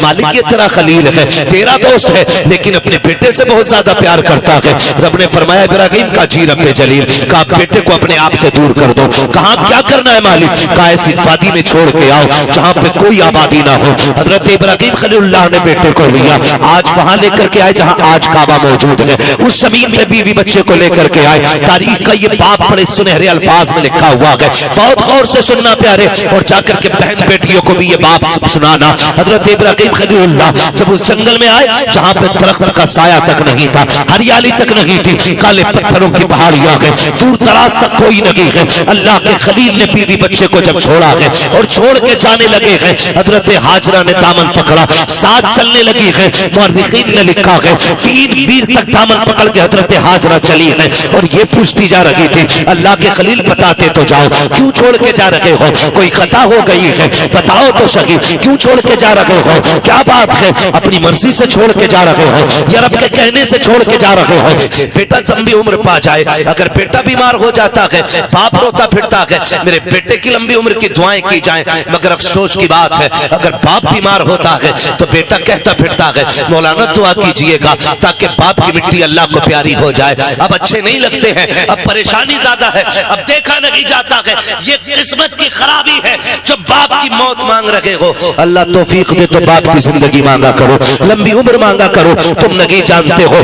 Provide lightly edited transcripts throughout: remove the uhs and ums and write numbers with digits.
مالک یہ تیرا خلیل ہے، تیرا دوست ہے، لیکن اپنے بیٹے سے بہت زیادہ پیار کرتا ہے۔ رب نے فرمایا ابراہیم کا جی رب جلیل، کہا بیٹے کو اپنے آپ سے دور کر دو۔ کہاں کیا کرنا ہے مالک؟ کہا ایسی وادی میں چھوڑ کے آؤ جہاں پہ کوئی آبادی نہ ہو۔ حضرت ابراہیم خلیل اللہ نے بیٹے کو لیا، آج وہاں لے کر کے آئے جہاں آج کعبہ موجود ہے، اس زمین پہ بیوی بچے کو لے کر کے آئے۔ تاریخ کا یہ باب بڑے سنہرے الفاظ میں لکھا ہوا ہے، بہت غور سے سننا پیارے، اور جا کر کے بہن بیٹیوں کو بھی یہ باب سنانا۔ حضرت ابراہیم خلیل اللہ جب اس جنگل میں آئے جہاں پہ درخت کا سایہ تک نہیں تھا، ہریالی تک نہیں تھی، کالے پتھروں کی پہاڑیاں ہیں، دور دراز تک کوئی نہیں ہے، اللہ کے خلیل نے بیوی بچے کو جب چھوڑا ہے اور چھوڑ کے جانے لگے ہیں، حضرت ہاجرہ نے دامن پکڑا، ساتھ چلنے لگی ہے۔ مورخین نے لکھا ہے 3 میر تک دامن پکڑ کے حضرت ہاجرہ چلی ہے، اور یہ پوچھتی جا رہی تھی اللہ کے خلیل بتاتے تو جاؤ کیوں چھوڑ کے جا رہے ہو، کوئی خطا ہو گئی ہے بتاؤ تو صحیح، کیوں چھوڑ کے جا رہے ہو، کیا بات ہے، اپنی مرضی سے چھوڑ کے جا رہے ہو یا رب کے کہنے سے چھوڑ کے جا رہے ہو؟ بیٹا لمبی عمر پا جائے، اگر بیٹا بیمار ہو جاتا ہے باپ روتا پھرتا ہے میرے بیٹے کی لمبی عمر کی دعائیں کی جائیں، مگر افسوس کی بات ہے اگر باپ بیمار ہوتا ہے تو بیٹا کہتا پھرتا ہے مولانا دعا کیجئے گا تاکہ باپ کی مٹی اللہ کو پیاری ہو جائے۔ اب اچھے نہیں لگتے ہیں، اب پریشانی زیادہ ہے، اب دیکھا نہیں جاتا ہے، یہ قسمت کی خرابی ہے جو باپ کی موت مانگ رہے ہو۔ اللہ توفیق دے تو باپ کی زندگی مانگا کرو، لمبی عمر مانگا کرو۔ تم نہیں جانتے ہو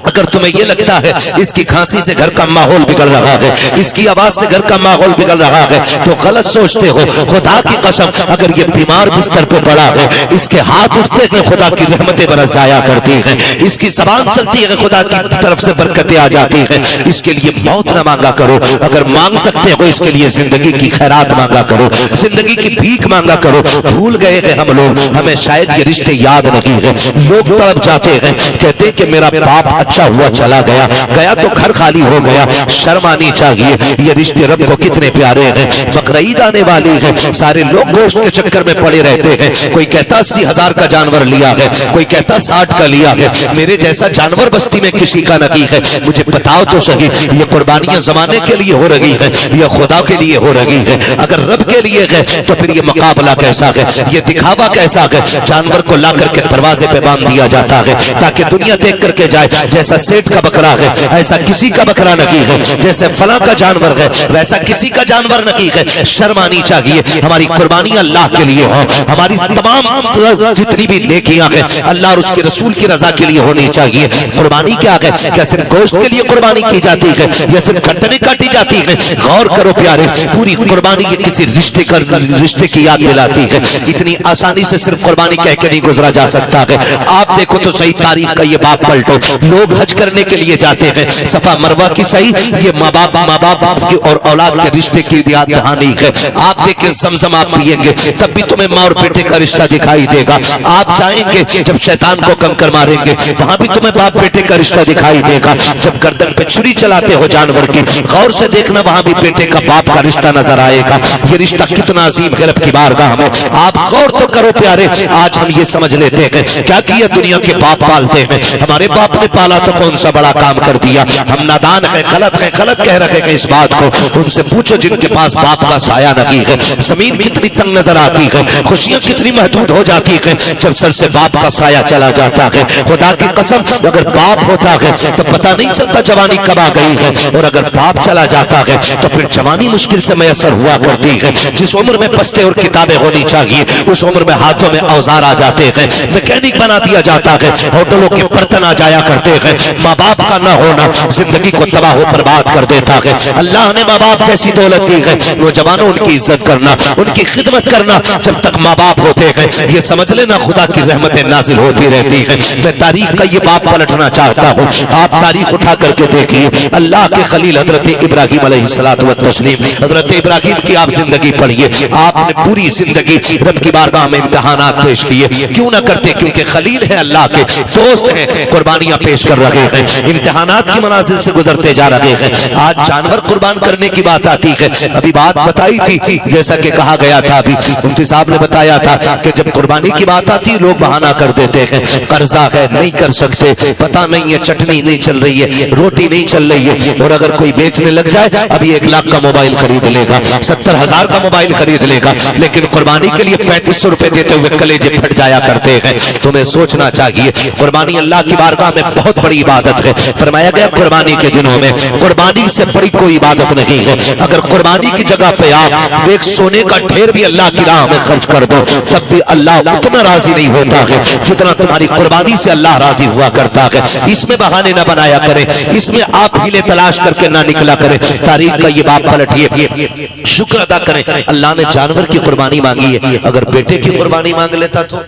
اگر تمہیں یہ لگتا ہے اس کی کھانسی سے گھر کا ماحول بگڑ رہا ہے، اس کی آواز سے گھر کا ماحول بگڑ رہا ہے، تو غلط سوچتے ہو۔ خدا کی قسم اگر یہ بیمار بستر پہ پڑا ہے، اس کے ہاتھ اٹھتے ہیں خدا کی رحمتیں برس جایا کرتی ہیں، اس کی زبان چلتی ہے خدا کی طرف سے برکتیں آ جاتی ہیں۔ اس کے لیے موت نہ مانگا کرو، اگر مانگ سکتے ہو اس کے لیے زندگی کی خیرات مانگا کرو، زندگی کی بھیک مانگا کرو۔ بھول گئے ہیں ہم لوگ، ہمیں شاید یہ رشتے یاد نہیں ہے۔ لوگ تڑپ جاتے ہیں، کہتے ہیں کہ میرا باپ اچھا ہوا چلا گیا، گیا تو گھر خالی ہو گیا۔ شرم آنی چاہیے، یہ رشتے رب کو کتنے پیارے ہیں۔ بقرعید آنے والی ہے، سارے لوگ گوشت کے چکر میں پڑے رہتے ہیں، کوئی کہتا 80,000 کا جانور لیا ہے، کوئی کہتا 60 کا لیا ہے، میرے جیسا جانور بستی میں کسی کا نہیں ہے۔ مجھے بتاؤ تو صحیح یہ قربانیاں زمانے کے لیے ہو رہی ہے یا خدا کے لیے ہو رہی ہے؟ اگر رب کے لیے ہے تو پھر یہ مقابلہ کیسا ہے، یہ دکھاوا کیسا ہے؟ جانور کو لا کر کے دروازے پہ باندھ دیا جاتا ہے تاکہ دنیا دیکھ کر کے جائے جیسا سیٹ کا بکرا ہے ایسا کسی کا بکرا نہیں ہے، جیسے فلاں کا جانور ہے ویسا کسی کا جانور نہیں ہے۔ شرم آنی چاہیے، ہماری قربانی اللہ کے لیے ہو، ہماری تمام جتنی بھی نیکیاں ہیں اللہ اور اس کے رسول کی رضا کے لیے ہونی چاہیے۔ قربانی کیا ہے؟ کیا صرف گوشت کے لیے قربانی کی جاتی ہے یا صرف گردنیں کاٹی جاتی ہے؟ غور کرو پیارے، پوری قربانی یہ کسی رشتے کی یاد دلاتی ہے۔ اتنی آسانی سے صرف قربانی کہہ کے نہیں گزرا جا سکتا ہے۔ آپ دیکھو تو صحیح تاریخ کا یہ باب پلٹو، لوگ حج کرنے کے لیے جاتے ہیں، صفا مروہ کی صحیح یہ ماں باپ کی اور اولاد کے رشتے کی یاد دہانی ہے۔ آپ دیکھیں زمزم آپ پیئیں گے تب بھی تمہیں ماں اور بیٹے کا رشتہ دکھائی دے گا۔ آپ جائیں گے جب شیطان کو کنکر ماریں گے وہاں بھی تمہیں باپ بیٹے کا رشتہ دکھائی دے گا۔ جب گردن پہ چھری چلاتے ہو جانور کی غور سے دیکھنا وہاں بھی بیٹے کا باپ کا رشتہ نظر آئے گا۔ یہ رشتہ کتنا عظیم ہے رب کی بارگاہ میں، آپ غور تو کرو پیارے۔ آج ہم یہ سمجھ لیتے ہیں کیا کیا دنیا کے باپ پالتے ہیں، ہمارے باپ نے پالا تو کون سا بڑا کام کر دیا۔ ہم نادان ہیں، غلط کہہ رہے ہیں اس بات کو۔ ان سے پوچھو جن کے پاس باپ کا سایہ نہیں ہے، زمین کتنی تنگ نظر آتی ہے، خوشیاں کتنی محدود ہو جاتی ہیں جب سر سے باپ کا سایہ چلا جاتا ہے۔ خدا کی قسم اگر باپ ہوتا ہے تو پتہ نہیں چلتا جوانی کب آ گئی ہے، اور اگر باپ چلا جاتا ہے تو پھر جوانی مشکل سے میسر ہوا کرتی ہے۔ جس عمر میں پستے اور کتابیں ہونی چاہیے اس عمر میں ہاتھوں میں اوزار آ جاتے ہیں، میکینک بنا دیا جاتا ہے، ہوٹلوں کے برتن آ جایا کرتے ہیں۔ ماں باپ کا نہ ہونا زندگی کو تباہ و برباد کر دیتا ہے۔ اللہ نے ماں باپ جیسی دولت دی ہے، نوجوانوں ان کی عزت کرنا، ان کی خدمت کرنا، جب تک ماں باپ ہوتے ہیں یہ سمجھ لینا خدا کی رحمتیں نازل ہوتی رہتی ہیں۔ میں تاریخ کا یہ باب پلٹنا چاہتا ہوں، آپ تاریخ اٹھا کر کے دیکھیے۔ اللہ کے خلیل حضرت ابراہیم علیہ الصلوۃ والتسلیم، حضرت ابراہیم کی آپ زندگی پڑھیے، آپ نے پوری زندگی رب کی بارگاہ میں امتحانات پیش کیے، کیوں نہ کرتے؟ کیونکہ خلیل ہے، اللہ کے دوست ہیں، قربانیاں پیش کر رہے ہیں، امتحانات کی منازل سے گزرتے جا رہے ہیں۔ آج جانور قربان کرنے کی بات آتی ہے، ابھی بات بتائی تھی جیسا کہ کہا گیا تھا، ابھی مفتی صاحب نے بتایا تھا کہ جب قربانی کی بات آتی لوگ بہانہ کر دیتے ہیں، قرضہ ہے نہیں کر سکتے، پتہ نہیں ہے چٹنی نہیں چل رہی ہے، روٹی نہیں چل رہی ہے، اور اگر کوئی بیچنے لگ جائے ابھی 1 لاکھ کا موبائل خرید لے گا، 70,000 کا موبائل خرید لے گا، لیکن قربانی کے لیے 3500 روپے دیتے ہوئے کلیجے کلیجے پھٹ جایا کرتے ہیں. تمہیں سوچنا چاہیے قربانی اللہ کی بارگاہ میں بہت بڑی عبادت ہے. فرمایا گیا قربانی کے دنوں میں قربانی سے بڑی کوئی عبادت نہیں ہے. اگر قربانی کی جگہ پہ آپ ایک سونے کا ڈھیر بھی اللہ کی راہ میں خرچ کر دو تب بھی اللہ اتنا راضی نہیں ہوتا ہے جتنا تمہاری قربانی سے اللہ راضی ہوا کرتا ہے. اس میں بہانے نہ بنایا کرے, اس میں آپ ہیلے تلاش کر کے نہ نکلا کرے. تاریخ کا یہ باب پلٹیے, شکر ادا کریں اللہ نے جانور کی قربانی مانگی ہے. اگر بیٹے کی قربانی مانگ لیتا تو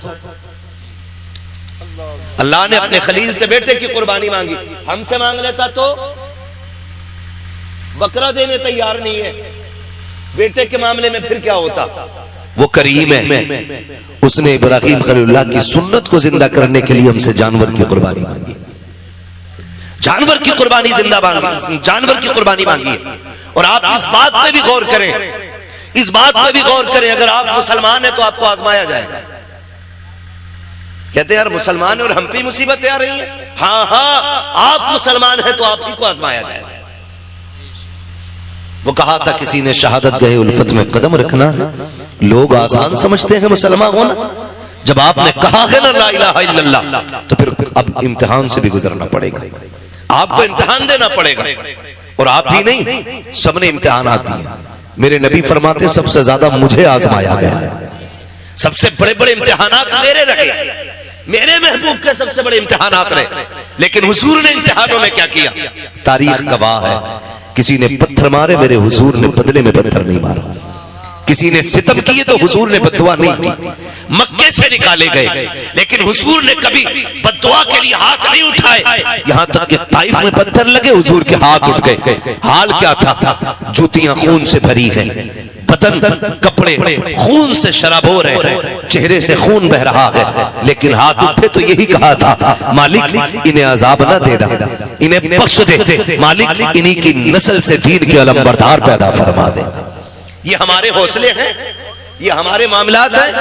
اللہ نے اپنے خلیل سے بیٹے کی قربانی مانگی, ہم سے مانگ لیتا تو بکرا دینے تیار نہیں ہے. بیٹے کے معاملے میں پھر کیا ہوتا؟ وہ کریم ہے, اس نے ابراہیم خلیل اللہ کی سنت کو زندہ کرنے کے لیے ہم سے جانور کی قربانی مانگی. جانور کی قربانی زندہ مانگی, جانور کی قربانی مانگی ہے. اور آپ اس بات پہ بھی غور کریں, اس بات پہ بھی غور کریں, اگر آپ مسلمان ہیں تو آپ کو آزمایا جائے گا. کہتے ہیں یار مسلمان اور ہم پہ مصیبتیں آ رہی ہیں. ہاں ہاں آپ مسلمان ہیں تو آپ ہی کو آزمایا جائے گا. وہ کہا تھا کسی نے شہادت گہے الفت میں قدم رکھنا ہے. لوگ آسان سمجھتے ہیں مسلمان ہونا, جب آپ نے کہا ہے نا لا الہ الا اللہ تو پھر اب امتحان سے بھی گزرنا پڑے گا, آپ کو امتحان دینا پڑے گا. اور آپ ہی نہیں, سب نے امتحانات دیے. میرے نبی فرماتے سب سے زیادہ مجھے آزمایا گیا ہے. سب سے بڑے بڑے امتحانات میرے رہے, میرے محبوب کے سب سے بڑے امتحانات رہے. لیکن حضور نے امتحانوں میں کیا کیا؟ تاریخ گواہ ہے. کسی نے پتھر مارے, میرے حضور نے بدلے میں پتھر نہیں مارا. کسی نے ستم کیے تو حضور نے بددعا نہیں کی. مکے سے نکالے گئے لیکن حضور نے کبھی بددعا کے لیے ہاتھ نہیں اٹھائے. یہاں تک کہ طائف میں پتھر لگے, حضور کے ہاتھ اٹھ گئے. حال کیا تھا؟ جوتیاں خون سے بھری ہیں, بدن کپڑے خون سے شرابور ہیں, چہرے سے خون بہ رہا ہے, لیکن ہاتھ اٹھے تو یہی کہا تھا مالک انہیں عذاب نہ دینا, انہیں بخش دے, مالک انہی کی نسل سے دین کے علمبردار پیدا فرما دے. یہ ہمارے حوصلے ہیں, یہ ہمارے معاملات ہیں.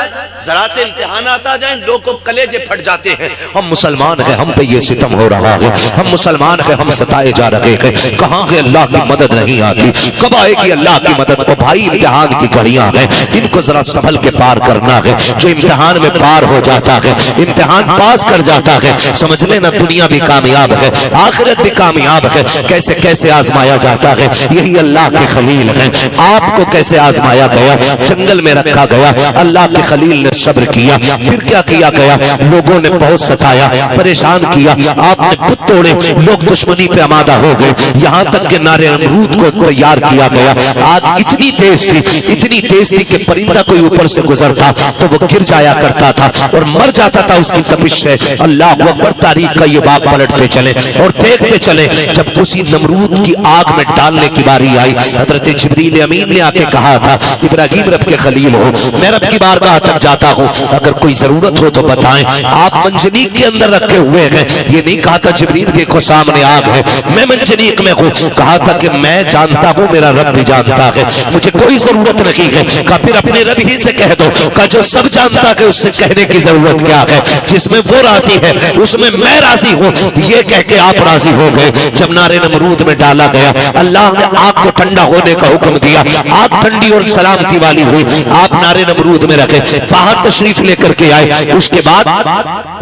ذرا سے امتحانات آ جائیں لوگ کو کلیجے پھٹ جاتے ہیں. ہم مسلمان ہیں, ہم پہ یہ ستم ہو رہا ہے, ہم مسلمان ہیں, ہم ستائے جا رہے ہیں. کہاں ہے اللہ کی مدد نہیں آتی, کب آئے گی اللہ کی مدد؟ کو بھائی امتحان کی گھڑیاں ہیں, ان کو ذرا سنبھل کے پار کرنا ہے. جو امتحان میں پار ہو جاتا ہے, امتحان پاس کر جاتا ہے, سمجھ لینا دنیا بھی کامیاب ہے, آخرت بھی کامیاب ہے. کیسے کیسے آزمایا جاتا ہے, یہی اللہ کے خلیل ہیں. آپ کو کیسے آزمایا گیا؟ جنگل میں رکھا گیا, اللہ کے خلیل نے صبر کیا. پھر کیا کیا گیا؟ لوگوں نے بہت ستایا, پریشان کیا, آپ نے بت توڑے, لوگ دشمنی پہ آمادہ ہو گئے. یہاں تک کہ نار نمرود کو تیار کیا گیا. آگ اتنی تیز تھی, اتنی تیز تھی کہ پرندہ کوئی اوپر سے گزرتا تو وہ گر جایا کرتا تھا اور مر جاتا تھا اس کی تپش سے. اللہ اکبر. تاریخ کا یہ باب پلٹتے چلے اور دیکھتے چلے. جب اسی نمرود کی آگ میں ڈالنے کی باری آئی, حضرت جبریل امین نے آ کے کہا تھا ابراہیم رب کے خلیل ہو, میں رب کی بارگاہ تک جاتا ہوں, اگر کوئی ضرورت ہو تو بتائیں. آپ منجنیق کے اندر رکھے ہوئے ہیں. یہ نہیں کہا تھا جبریل دیکھو سامنے آگ ہے, میں منجنیق میں ہوں. کہا تھا کہ میں جانتا ہوں, میرا رب بھی جانتا ہے, مجھے کوئی ضرورت نہیں ہے. کہا پھر اپنے رب ہی سے کہہ دو. کہا جو سب جانتا ہے اس سے کہنے کی ضرورت کیا ہے؟ جس میں وہ راضی ہے اس میں میں راضی ہوں. یہ کہہ کے آپ راضی ہو گئے. جب نار نمرود میں ڈالا گیا, اللہ نے آگ کو ٹھنڈا ہونے کا حکم دیا. آگ ٹھنڈی اور سلامتی والی ہوئی. آپ نار نمرود میں رکھے, باہر تشریف لے کر کے آئے. اس کے بعد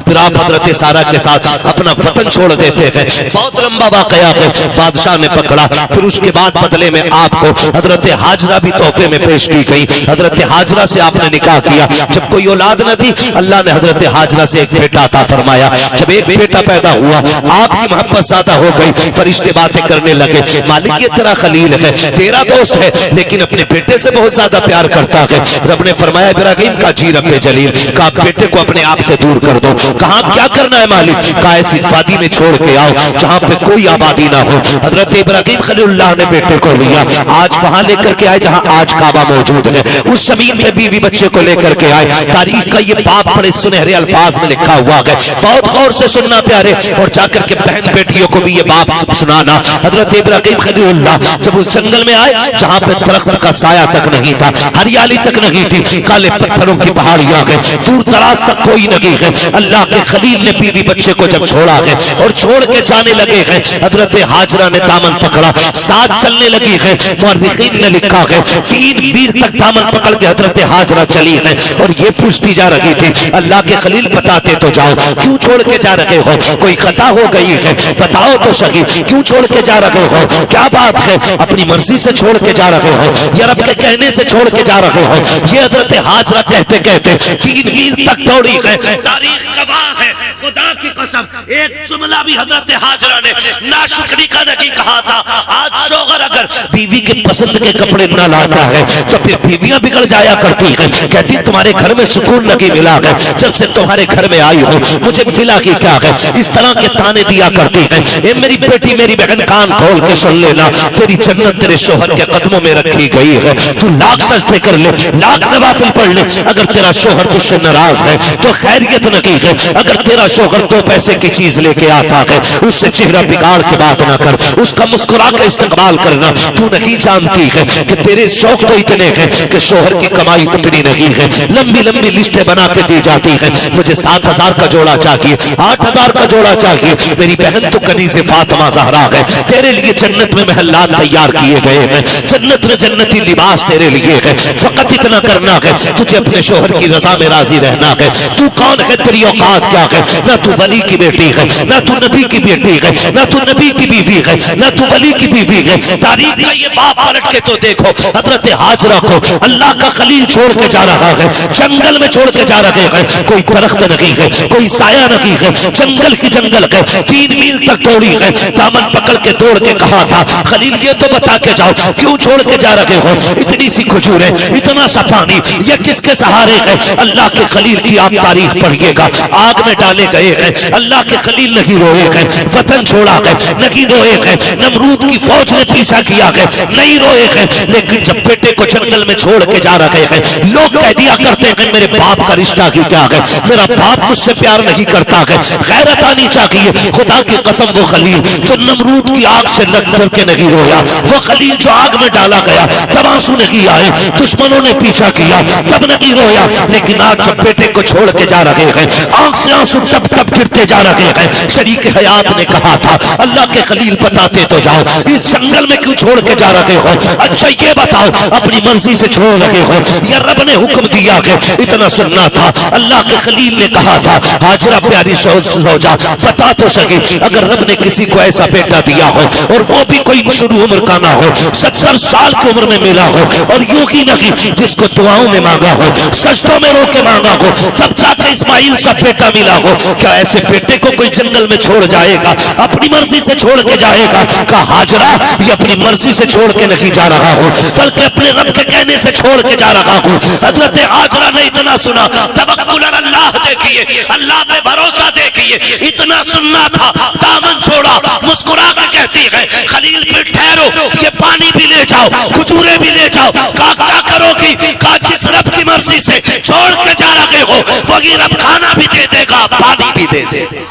پھر آپ حضرت سارہ کے ساتھ اپنا وطن چھوڑ دیتے ہیں. بہت لمبا واقعہ ہے. بادشاہ نے پکڑا. پھر اس کے بعد بدلے میں آپ کو حضرت ہاجرہ بھی تحفے میں پیش کی گئی. حضرت ہاجرہ سے آپ نے نکاح کیا. جب کوئی اولاد نہ تھی, اللہ نے حضرت ہاجرہ سے ایک بیٹا عطا فرمایا. جب ایک بیٹا پیدا ہوا, آپ کی محبت زیادہ ہو گئی. فرشتے باتیں کرنے لگے, مالک یہ تیرا خلیل ہے, تیرا دوست ہے, لیکن اپنے بیٹے سے بہت زیادہ پیار کرتا ہے. رب نے فرمایا ابراہیم کا جی رب جلیل, کہا بیٹے کو اپنے آپ سے دور کر دو. کہاں کیا کرنا ہے مالک؟ کہا ایسی وادی میں چھوڑ کے آؤ جہاں پہ کوئی آبادی نہ ہو. حضرت ابراہیم خلیل اللہ نے بیٹے کو لیا, آج وہاں لے کر کے آئے جہاں آج کعبہ موجود ہے. اس زمین پہ بیوی بچے کو لے کر کے آئے. تاریخ کا یہ باب بڑے سنہرے الفاظ میں لکھا ہوا ہے, بہت غور سے سننا پیارے, اور جا کر کے بہن بیٹیوں کو بھی یہ باب سنانا. حضرت ابراہیم خلیل اللہ جب اس جنگل میں آئے جہاں پہ درخت کا سایہ تک نہیں تھا, ہریالی تک نہیں تھی، کالے پتھروں کی پہاڑیاں ہیں، دور دراز تک کوئی نہیں ہے۔ اللہ کے خلیل نے بیوی بچے کو جب چھوڑا ہے اور چھوڑ کے جانے لگے ہیں، حضرت ہاجرہ نے دامن پکڑا، ساتھ چلنے لگی ہے۔ مورخین نے لکھا ہے 3 میل تک دامن پکڑ کے حضرت ہاجرہ چلی ہے اور یہ پوچھتی جا رہی تھی اللہ کے خلیل بتاتے تو جاؤ کیوں چھوڑ کے جا رہے ہو، کوئی خطا ہو گئی ہے بتاؤ تو صحیح، کیوں چھوڑ کے جا رہے ہو، کیا بات ہے، اپنی مرضی سے چھوڑ کے جا رہے ہو یا رب کے کہنے سے چھوڑ کے جا رہے ہو؟ یہ حضرت ہاجرہ کہتے کہتے 3 میل تک دوڑی ہے۔ تاریخ گواہ ہے، خدا کی قسم ایک جملہ بھی حضرت ہاجرہ نے ناشکری کا نہیں کہا تھا۔ آج شوہر اگر بیوی کے پسند کے کپڑے نہ لاتا ہے تو پھر بیویاں بگڑ جایا کرتی ہیں، کہتی تمہارے گھر میں سکون نہیں ملا ہے، جب سے تمہارے گھر میں آئی ہوں مجھے ملا ہی کیا ہے، اس طرح کے تانے دیا کرتی ہیں۔ اے میری بیٹی میری بہن کان کھول کے سن لینا، تیری جنت تیرے شوہر کے قدموں میں رکھی گئی ہے، تو لاکھ سجدے کر لے، لاکھ نوافل پڑھ لے، اگر تیرا شوہر تجھ سے ناراض ہے تو خیریت نہیں ہے۔ اگر تیرا شوہر 2 پیسے کی چیز لے کے آتا ہے اس سے چہرہ بگاڑ کے بات نہ کر، اس کا مسکرا کے استقبال کرنا۔ تو نہیں جانتی ہے کہ تیرے شوق تو اتنے ہیں کہ شوہر کی کمائی اتنی نہیں ہے، لمبی لمبی لسٹیں بنا کے دی جاتی ہیں، مجھے 7,000 کا جوڑا چاہیے، 8,000 کا جوڑا چاہیے۔ میری بہن تو کنیز فاطمہ زہرا ہے، تیرے لیے جنت میں محلات تیار کیے گئے ہیں، جنت میں جنتی لباس تیرے لیے ہے، فقط اتنا کرنا ہے تجھے اپنے شوہر کی رضا میں راضی رہنا ہے۔ تو کون ہے، تیری اوقات کیا ہے، نہ تو ولی کی بیٹی ہے، نہ تو نبی کی بیٹی ہے، نہ تو نبی کی بیوی ہے، نہ تو ولی کی بیوی ہے۔ تاریخ کا یہ باپ پلٹ کے تو دیکھو، حضرت ہاجرہ کو اللہ کا خلیل چھوڑ کے جا رہا ہے، جنگل میں چھوڑ کے جا رہے ہیں، کوئی درخت نہیں ہے، کوئی سایہ نہیں ہے، جنگل کی جنگل ہے، 3 میل تک دوڑی ہے، دامن پکڑ کے دوڑ کے کہا تھا خلیل یہ تو بتا کے جاؤ کیوں چھوڑ کے جا رہے ہو، اتنی سی کھجوریں، اتنا سا پانی، یہ کس کے سہارے ہے؟ اللہ کے خلیل کی آپ تاریخ پڑھیے گا، آگ میں ڈالے گئے ہیں، اللہ کے خلیل نہیں روئے ہیں، وطن چھوڑا ہے نہیں روئے ہیں، نمرود کی فوج نے پیچھا کیا ہے نہیں روئے ہیں، لیکن جب بیٹے کو جنگل میں چھوڑ کے جا رہے ہیں لوگ کہہ دیا کرتے ہیں میرے باپ کا رشتہ کی کیا ہے، میرا باپ مجھ سے پیار نہیں کرتا ہے، غیرت آنی چاہیے۔ خدا کی قسم وہ خلیل جو نمرود کی آگ سے لگ کر کے نہیں رویا، وہ خلیل جو آگ میں ڈالا گیا تب آنسو نہیں آئے، دشمنوں نے پیچھا کیا تب نہیں رویا، لیکن آج جب بیٹے کو چھوڑ کے جا رہے ہیں آنکھ سے آنسو ٹپ ٹپ گرتے جا رہے ہیں۔ شریک حیات نے کہا تھا اللہ کے خلیل بتاتے تو جاؤ اس جنگل میں کیوں چھوڑ کے جا رہے ہو، اچھا یہ بتاؤ اپنی مرضی سے چھوڑ رہے ہو یا رب نے حکم دیا ہے؟ اتنا سننا تھا، اللہ کے خلیل نے کہا تھا ہاجرہ پیاری زوجہ بتا تو صحیح، اگر رب نے کسی کو ایسا بیٹا دیا ہو اور وہ بھی کوئی شروع عمر کا نہ ہو، 70 سال کی عمر میں ملا ہو اور یوں ہی نہیں جس کو دعاؤں میں مانگا ہو سجدوں میں رو کے مانگا ہو تب جا کے اسماعیل سا بیٹا ملا ہو، کیا ایسے بیٹے کو کوئی جنگل میں چھوڑ جائے گا، اپنی مرضی سے چھوڑ کے جائے گا؟ کہا ہاجرہ یہ اپنی مرضی سے چھوڑ کے نہیں جا رہا ہوں بلکہ اپنے رب کے کہنے سے چھوڑ کے جا رہا ہوں۔ حضرت ہاجرہ نے اتنا سنا، توکل اللہ دیکھیے، اللہ پہ بھروسہ دیکھیے، اتنا سننا تھا، دامن چھوڑا، مسکرا کے کہتی ہے خلیل پھر ٹھہرو، یہ پانی بھی لے جاؤ، کھجورے بھی لے جاؤ۔ کہا کیا کرو گی؟ کہا جس رب کی مرضی سے چھوڑ کے جا رہے ہو وہی رب کھانا بھی دے دے گا پانی بھی دے دے گا۔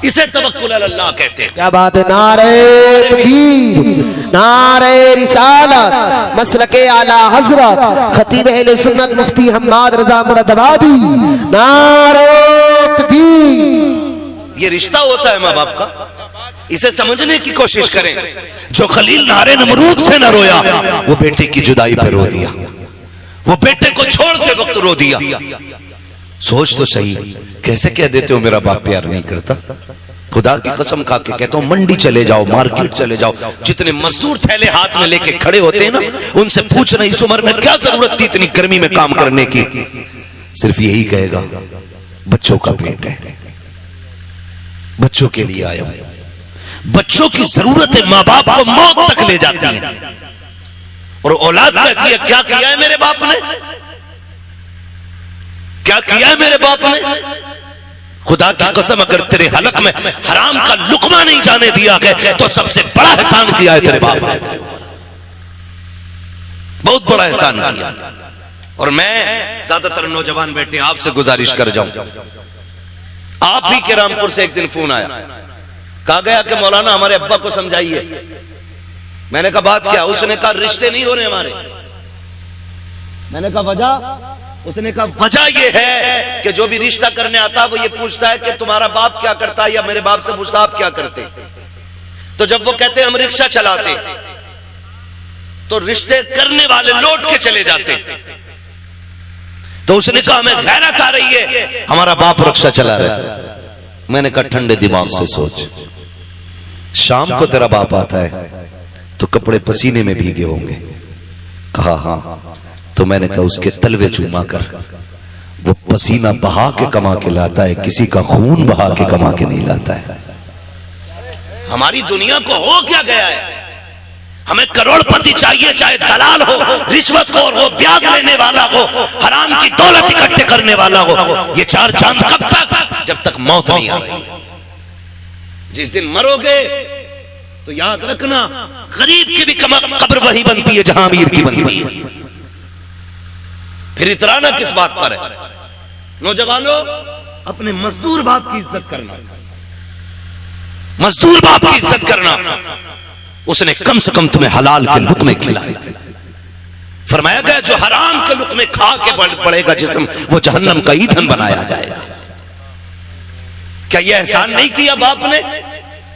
اسے توکل اللہ کہتے ہیں۔ کیا بات ہے، نعرہ تکبیر، نعرہ رسالت، مسلک اعلی حضرت خطیب اہل سنت مفتی حماد رضا مرادآبادی، نعرہ تکبیر۔ یہ رشتہ ہوتا ہے ماں باپ کا، اسے سمجھنے کی کوشش کریں۔ جو خلیل نارے نمرود سے نہ رویا وہ بیٹے کی جدائی پہ رو دیا، وہ بیٹے کو چھوڑتے وقت رو دیا۔ سوچ تو صحیح، کیسے کہہ دیتے ہو میرا باپ پیار نہیں کرتا؟ خدا کی قسم کھا کے کہتا ہوں منڈی چلے جاؤ، مارکیٹ چلے جاؤ، جتنے مزدور تھیلے ہاتھ میں لے کے کھڑے ہوتے ہیں نا ان سے پوچھنا اس عمر میں کیا ضرورت تھی اتنی گرمی میں کام کرنے کی؟ صرف یہی کہے گا بچوں کا پیٹ ہے، بچوں کے لیے آیا ہوں۔ بچوں کی ضرورتیں ماں باپ کو موت تک لے جاتی ہیں، اور اولاد کہتی ہے کیا کیا ہے میرے باپ نے، کیا کیا ہے میرے باپ نے؟ خدا کی قسم اگر تیرے حلق میں حرام کا لقمہ نہیں جانے دیا ہے تو سب سے بڑا احسان کیا ہے تیرے باپ نے، تیرے اوپر بہت بڑا احسان کیا۔ اور میں زیادہ تر نوجوان بیٹے آپ سے گزارش کر جاؤں، آپ ہی کے رامپور سے ایک دن فون آیا، کہا گیا کہ مولانا ہمارے ابا کو سمجھائیے۔ میں نے کہا بات کیا؟ اس نے کہا رشتے نہیں ہو رہے ہمارے۔ میں نے کہا وجہ؟ اس نے کہا وجہ یہ ہے کہ جو بھی رشتہ کرنے آتا وہ یہ پوچھتا ہے کہ تمہارا باپ کیا کرتا ہے، یا میرے باپ سے پوچھتا آپ کیا کرتے. تو جب وہ کہتے ہیں ہم رکشہ چلاتے تو رشتے کرنے والے لوٹ کے چلے جاتے. تو اس نے کہا ہمیں غیرت آ رہی ہے، ہمارا باپ رکشہ چلا رہا ہے. میں نے کہا ٹھنڈے دماغ سے سوچ، شام کو تیرا باپ آتا ہے تو کپڑے پسینے میں بھیگے ہوں گے. کہا ہاں. تو میں نے کہا اس کے تلوے چوما کر، وہ پسینہ بہا کے کما کے لاتا ہے، کسی کا خون بہا کے کما کے نہیں لاتا ہے. ہماری دنیا کو ہو کیا گیا ہے؟ ہمیں کروڑ پتی چاہیے، چاہے دلال ہو، رشوت خور ہو، بیاج لینے والا ہو، حرام کی دولت اکٹھے کرنے والا ہو. یہ چار چاند کب تک؟ جب تک موت نہیں آ رہی. جس دن مرو گے تو یاد رکھنا غریب کی بھی قبر وہی بنتی ہے جہاں امیر کی بنتی ہے. پھر اترانا کس بات پر ہے؟ نوجوانوں، اپنے مزدور باپ کی عزت کرنا. مزدور باپ کی عزت کرنا. اس نے کم سے کم تمہیں حلال کے لقمے کھلائے. فرمایا گیا جو حرام کے لقمے کھا کے بڑھے گا جسم، وہ جہنم کا ایندھن بنایا جائے گا. کیا یہ احسان نہیں کیا باپ نے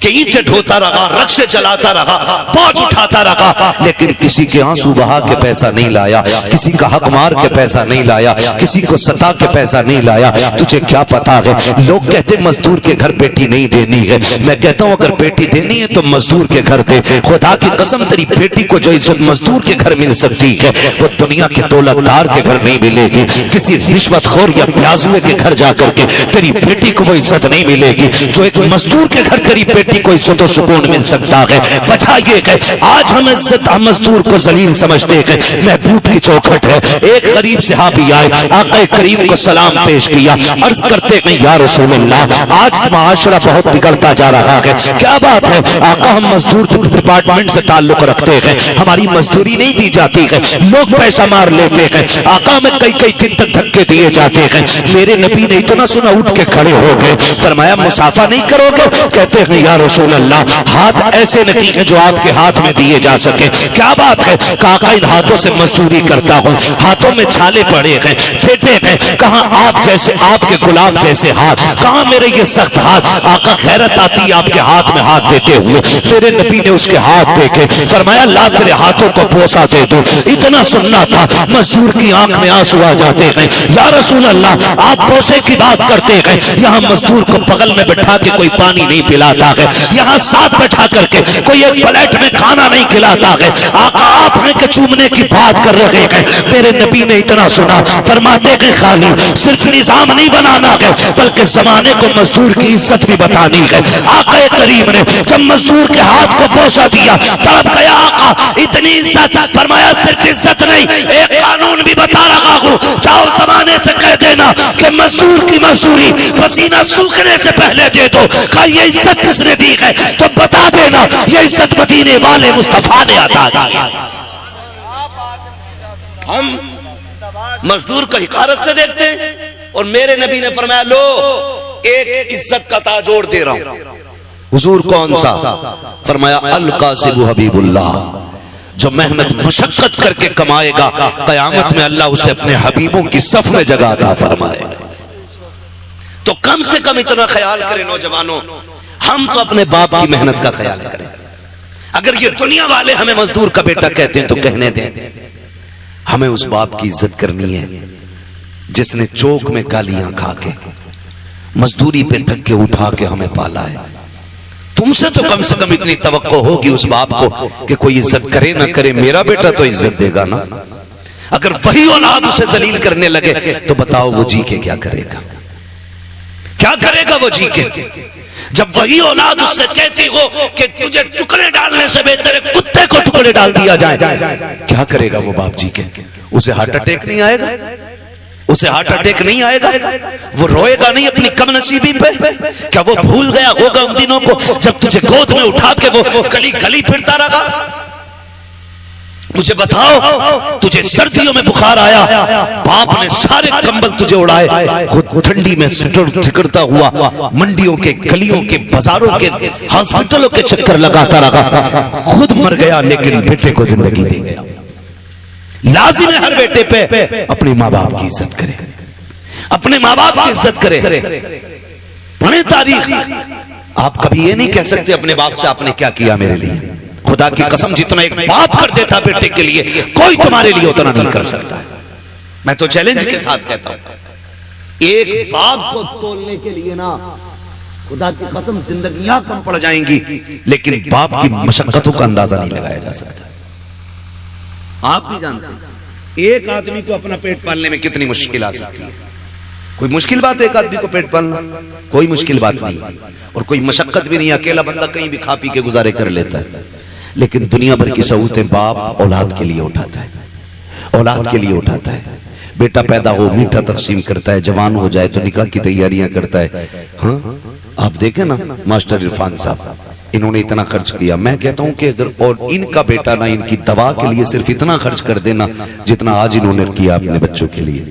کہ اینٹیں ڈھوتا رہا، رکشے چلاتا رہا، بوجھ اٹھاتا رہا، لیکن کسی کے آنسو بہا کے پیسہ نہیں لایا، کسی کا حق مار کے پیسہ نہیں لایا، کسی کو ستا کے پیسہ نہیں لایا. تجھے کیا پتا ہے؟ لوگ کہتے مزدور کے گھر بیٹی نہیں دینی ہے. میں کہتا ہوں اگر بیٹی دینی ہے تو مزدور کے گھر دے. خدا کی قسم تیری بیٹی کو جو عزت مزدور کے گھر مل سکتی ہے وہ دنیا کے دولت دار کے گھر نہیں ملے گی. کسی رشوت خور یا پیازوے کے گھر جا کر کے تیری بیٹی کو وہ عزت نہیں ملے گی جو ایک مزدور کے گھر تیری بیٹی کو عزت و سکون مل سکتا ہے. وجہ یہ ہے آج ہم عزت مزدور کو ذلیل سمجھتے ہیں. محبوب کی چوکھٹ ہے. ایک غریب صحابی آئے، آقا کریم کو سلام پیش کیا، عرض کرتے ہیں یا رسول اللہ آج معاشرہ بہت بگڑتا جا رہا ہے، کیا بات ہے؟ آقا ہم مزدور ڈپارٹمنٹ سے تعلق رکھتے ہیں، ہماری مزدوری نہیں دی جاتی ہے، لوگ پیسہ مار لیتے ہیں، آقا ہمیں کئی کئی دن تک دھکے دیے جاتے ہیں. میرے نبی نے اتنا سنا اٹھ کے کھڑے ہو گئے. فرمایا مصافحہ نہیں کرو گے؟ کہتے ہیں یا رسول اللہ ہاتھ ایسے نہیں ہیں جو آپ کے ہاتھ میں دیے جا سکے. کیا بات ہے؟ کہا ان ہاتھوں سے مزدوری کرتا ہوں، ہاتھوں میں چھالے پڑے ہیں، پھیٹے ہیں. کہاں آپ جیسے، آپ کے گلاب جیسے ہاتھ، کہاں میرے یہ سخت ہاتھ. آقا خیرت آتی آپ کے ہاتھ میں ہاتھ دیتے ہوئے. میرے نبی نے اس کے ہاتھ دیکھے، فرمایا لا تیرے ہاتھوں کو بوسہ دے دو. اتنا سننا تھا، مزدور کی آنکھ میں آنسو آ جاتے ہیں. یا رسول اللہ آپ بوسے کی بات کرتے ہیں، یہاں مزدور کو بغل میں بٹھا کے کوئی پانی نہیں پلاتا ہے، یہاں ساتھ بیٹھا کر کے کوئی ایک پلیٹ میں کھانا نہیں کھلاتا ہے. آقا آپ ہیں کہ چومنے کی بات کر رہے ہیں. میرے نبی نے اتنا سنا، فرماتے کہ خالی صرف نظام نہیں بنانا ہے بلکہ زمانے کو مزدور کی عزت بھی بتانی ہے. آقا کریم نے جب مزدور کے ہاتھ کو بوسہ دیا تب گیا آقا اتنی عزت. فرمایا صرف عزت نہیں، ایک قانون بھی بتا رہا ہوں، جاؤ زمانے سے کہہ دینا کہ مزدور کی مزدوری پسینہ سوکھنے سے پہلے دے دو. کہ یہ عزت کس نے دی ہے تو بتا دینا یہ عزت مدینے والے مصطفیٰ نے عطا کی. ہم مزدور کو حقارت سے دیکھتے ہیں اور میرے نبی نے فرمایا لو ایک عزت کا تاج اور دے رہا ہوں. حضور کون سا؟ فرمایا القاسب حبیب اللہ، جو محنت مشقت کر کے کمائے گا قیامت میں اللہ اسے اپنے حبیبوں کی صف میں جگہ عطا فرمائے گا. تو کم سے کم اتنا خیال کریں نوجوانوں، ہم تو اپنے باپ کی محنت کا خیال کریں. اگر یہ دنیا والے ہمیں مزدور کا بیٹا کہتے ہیں تو کہنے دیں، ہمیں اس باپ کی عزت کرنی ہے جس نے چوک میں گالیاں کھا کے مزدوری پہ دھکے اٹھا کے ہمیں پالا ہے. تم سے تو کم سے کم اتنی توقع ہوگی اس باپ کو کہ کوئی عزت کرے نہ کرے میرا بیٹا تو عزت دے گا نا. اگر وہی اولاد اسے ذلیل کرنے لگے تو بتاؤ وہ جی کے کیا کرے گا؟ کیا کرے گا وہ جی کے؟ جب وہی اولاد اس سے کہتی ہو کہ تجھے ٹکڑے ڈالنے سے بہتر ہے کتے کو ٹکڑے ڈال دیا جائے، کیا کرے گا وہ باپ جی کے؟ اسے ہارٹ اٹیک نہیں آئے گا؟ اسے ہارٹ اٹیک نہیں آئے گا؟ وہ روئے گا نہیں اپنی کم نصیبی پہ؟ کیا وہ بھول گیا ہوگا ان دنوں کو جب تجھے گود میں اٹھا کے وہ گلی گلی پھرتا رہا؟ مجھے بتاؤ تجھے سردیوں میں بخار آیا، باپ نے سارے کمبل تجھے اڑائے، خود ٹھنڈی میں ٹھکرتا ہوا منڈیوں کے گلیوں کے بازاروں کے ہاسپٹلوں کے چکر لگاتا رہا، خود مر گیا لیکن بیٹے کو زندگی دے گیا. لازم ہے ہر بیٹے پہ اپنے ماں باپ کی عزت کرے، اپنے ماں باپ کی عزت کرے۔ پڑھیں تاریخ، آپ کبھی یہ نہیں کہہ سکتے اپنے باپ سے آپ نے کیا کیا میرے لیے۔ خدا کی قسم جتنا ایک باپ کر دیتا بیٹے کے لیے کوئی تمہارے لیے اتنا نہیں کر سکتا۔ میں تو چیلنج کے ساتھ کہتا ہوں، ایک باپ کو تولنے کے لیے نا خدا کی قسم زندگیاں کم پڑ جائیں گی، لیکن باپ کی مشقتوں کا اندازہ نہیں لگایا جا سکتا۔ آپ بھی جانتے ہیں ایک آدمی کو اپنا پیٹ پالنے میں کتنی مشکل آ سکتی ہے۔ کوئی مشکل بات ہے ایک آدمی کو پیٹ پالنا؟ کوئی مشکل بات نہیں، اور کوئی مشقت بھی نہیں۔ اکیلا بندہ کہیں بھی کھا پی کے گزارے کر لیتا ہے، لیکن دنیا بھر کی سہولتیں باپ اولاد کے لیے اٹھاتا ہے، اولاد کے لیے اٹھاتا ہے۔ بیٹا پیدا ہو میٹھا تقسیم کرتا ہے، جوان ہو جائے تو نکاح کی تیاریاں کرتا ہے۔ ہاں آپ دیکھیں نا ماسٹر عرفان صاحب، انہوں نے اتنا خرچ کیا۔ میں کہتا ہوں کہ اگر اور ان کا بیٹا نہ ان کی دوا کے لیے صرف اتنا خرچ کر دینا جتنا آج انہوں نے کیا اپنے بچوں کے لیے،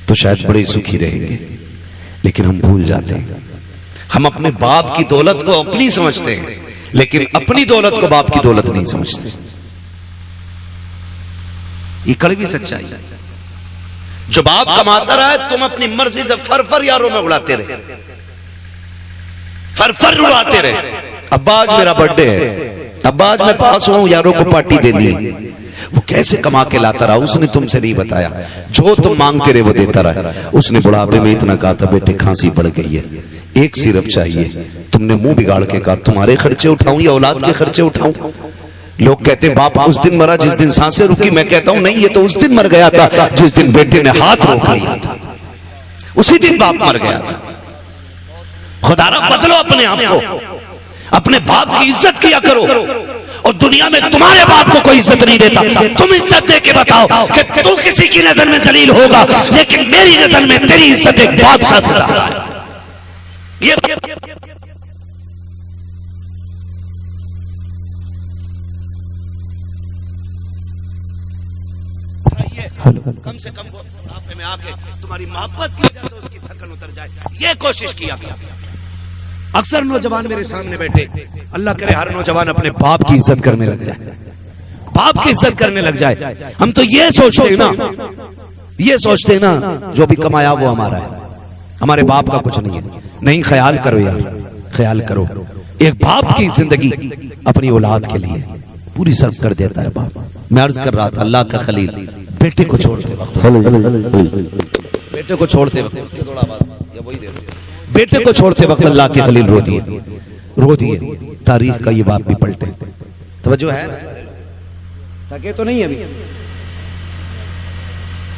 تو شاید بڑے سکھی رہیں گے۔ لیکن ہم بھول جاتے ہیں، ہم اپنے باپ کی دولت کو اپنی سمجھتے ہیں، لیکن اپنی دولت کو باپ کی دولت نہیں سمجھتے۔ یہ کڑوی سچائی ہے۔ جو باپ کماتا رہا ہے تم اپنی مرضی سے فرفر یاروں میں اڑاتے رہے، فرفر اڑاتے رہے۔ ابا آج میرا برتھ ڈے ہے، ابا آج میں پاس ہوں، یاروں کو پارٹی دینی ہے۔ وہ کیسے کما کے لاتا رہا اس نے تم سے نہیں بتایا، جو تم مانگتے رہے وہ دیتا رہا۔ اس نے بڑھاپے میں اتنا کہا تھا بیٹے کھانسی بڑھ گئی ہے، ایک سیرپ چاہیے، تم نے منہ بگاڑ کے کہا تمہارے خرچے اٹھاؤں یا اولاد کے خرچے اٹھاؤں؟ لوگ کہتے ہیں باپ اس دن مرا جس دن سانسیں رکی۔ میں کہتا ہوں نہیں، یہ تو اس دن مر گیا تھا جس دن بیٹے نے ہاتھ روک لیا تھا، اسی دن باپ مر گیا تھا۔ خدا را بدلو اپنے آپ کو، اپنے باپ کی عزت کیا کرو۔ اور دنیا میں تمہارے باپ کو کوئی عزت نہیں دیتا، تم عزت دے کے بتاؤ کہ تو کسی کی نظر میں ذلیل ہوگا، لیکن میری نظر میں تیری عزت ایک بادشاہ سے زیادہ ہے۔ کم سے کم وہ آپ میں آ کے تمہاری محبت کی وجہ سے اس کی تھکن اتر جائے، یہ کوشش کیا گیا۔ اکثر نوجوان میرے سامنے بیٹھے، اللہ کرے ہر نوجوان اپنے باپ کی عزت کرنے لگ جائے، باپ کی عزت کرنے لگ جائے۔ ہم تو یہ سوچتے ہیں نا، یہ سوچتے ہیں نا جو بھی کمایا وہ ہمارا ہے، ہمارے باپ کا کچھ نہیں ہے۔ نہیں، خیال کرو یار، خیال کرو۔ ایک باپ کی زندگی اپنی اولاد کے لیے پوری صرف کر دیتا ہے باپ۔ میں عرض کر رہا تھا اللہ کا خلیل بیٹے کو چھوڑتے وقت، بیٹے کو چھوڑتے وقت، اس کے تھوڑا آواز یا وہی دے دو، بیٹے کو چھوڑتے وقت اللہ کے خلیل رو دیے، رو دیے۔ تاریخ کا یہ بات بھی پلٹے، توجہ ہے نا؟ تھکے تو نہیں ابھی؟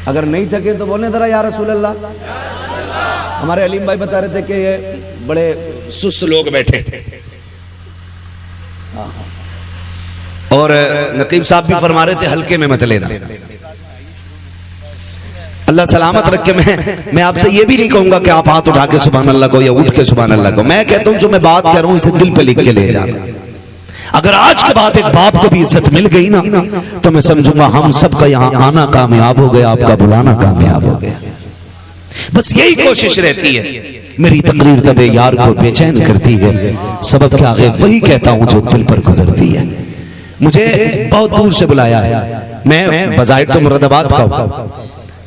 اگر نہیں تھکے تو بولنے ذرا یا رسول اللہ۔ ہمارے علیم بھائی بتا رہے تھے کہ یہ بڑے سست لوگ بیٹھے، اور نقیب صاحب بھی فرما رہے تھے ہلکے میں مت لینا۔ اللہ سلامت رکھے۔ میں آپ سے یہ بھی نہیں کہوں گا کہ آپ ہاتھ اٹھا کے سبحان اللہ کو یا اٹھ کے سبحان اللہ کو۔ میں کہتا ہوں جو میں بات کہہ رہا ہوں اسے دل پہ لکھ کے لے جانا۔ اگر آج کے بعد ایک باپ کو بھی عزت مل گئی نا تو میں سمجھوں گا ہم سب کا یہاں آنا کامیاب ہو گیا، آپ کا بلانا کامیاب ہو گیا۔ بس یہی کوشش رہتی ہے۔ میری تقریر طب یار کو بے چین کرتی ہے، سبب کیا ہے وہی کہتا ہوں جو دل پر گزرتی ہے۔ مجھے بہت دور سے بلایا ہے، میں بظاہر تو مراد آباد کا ہوں،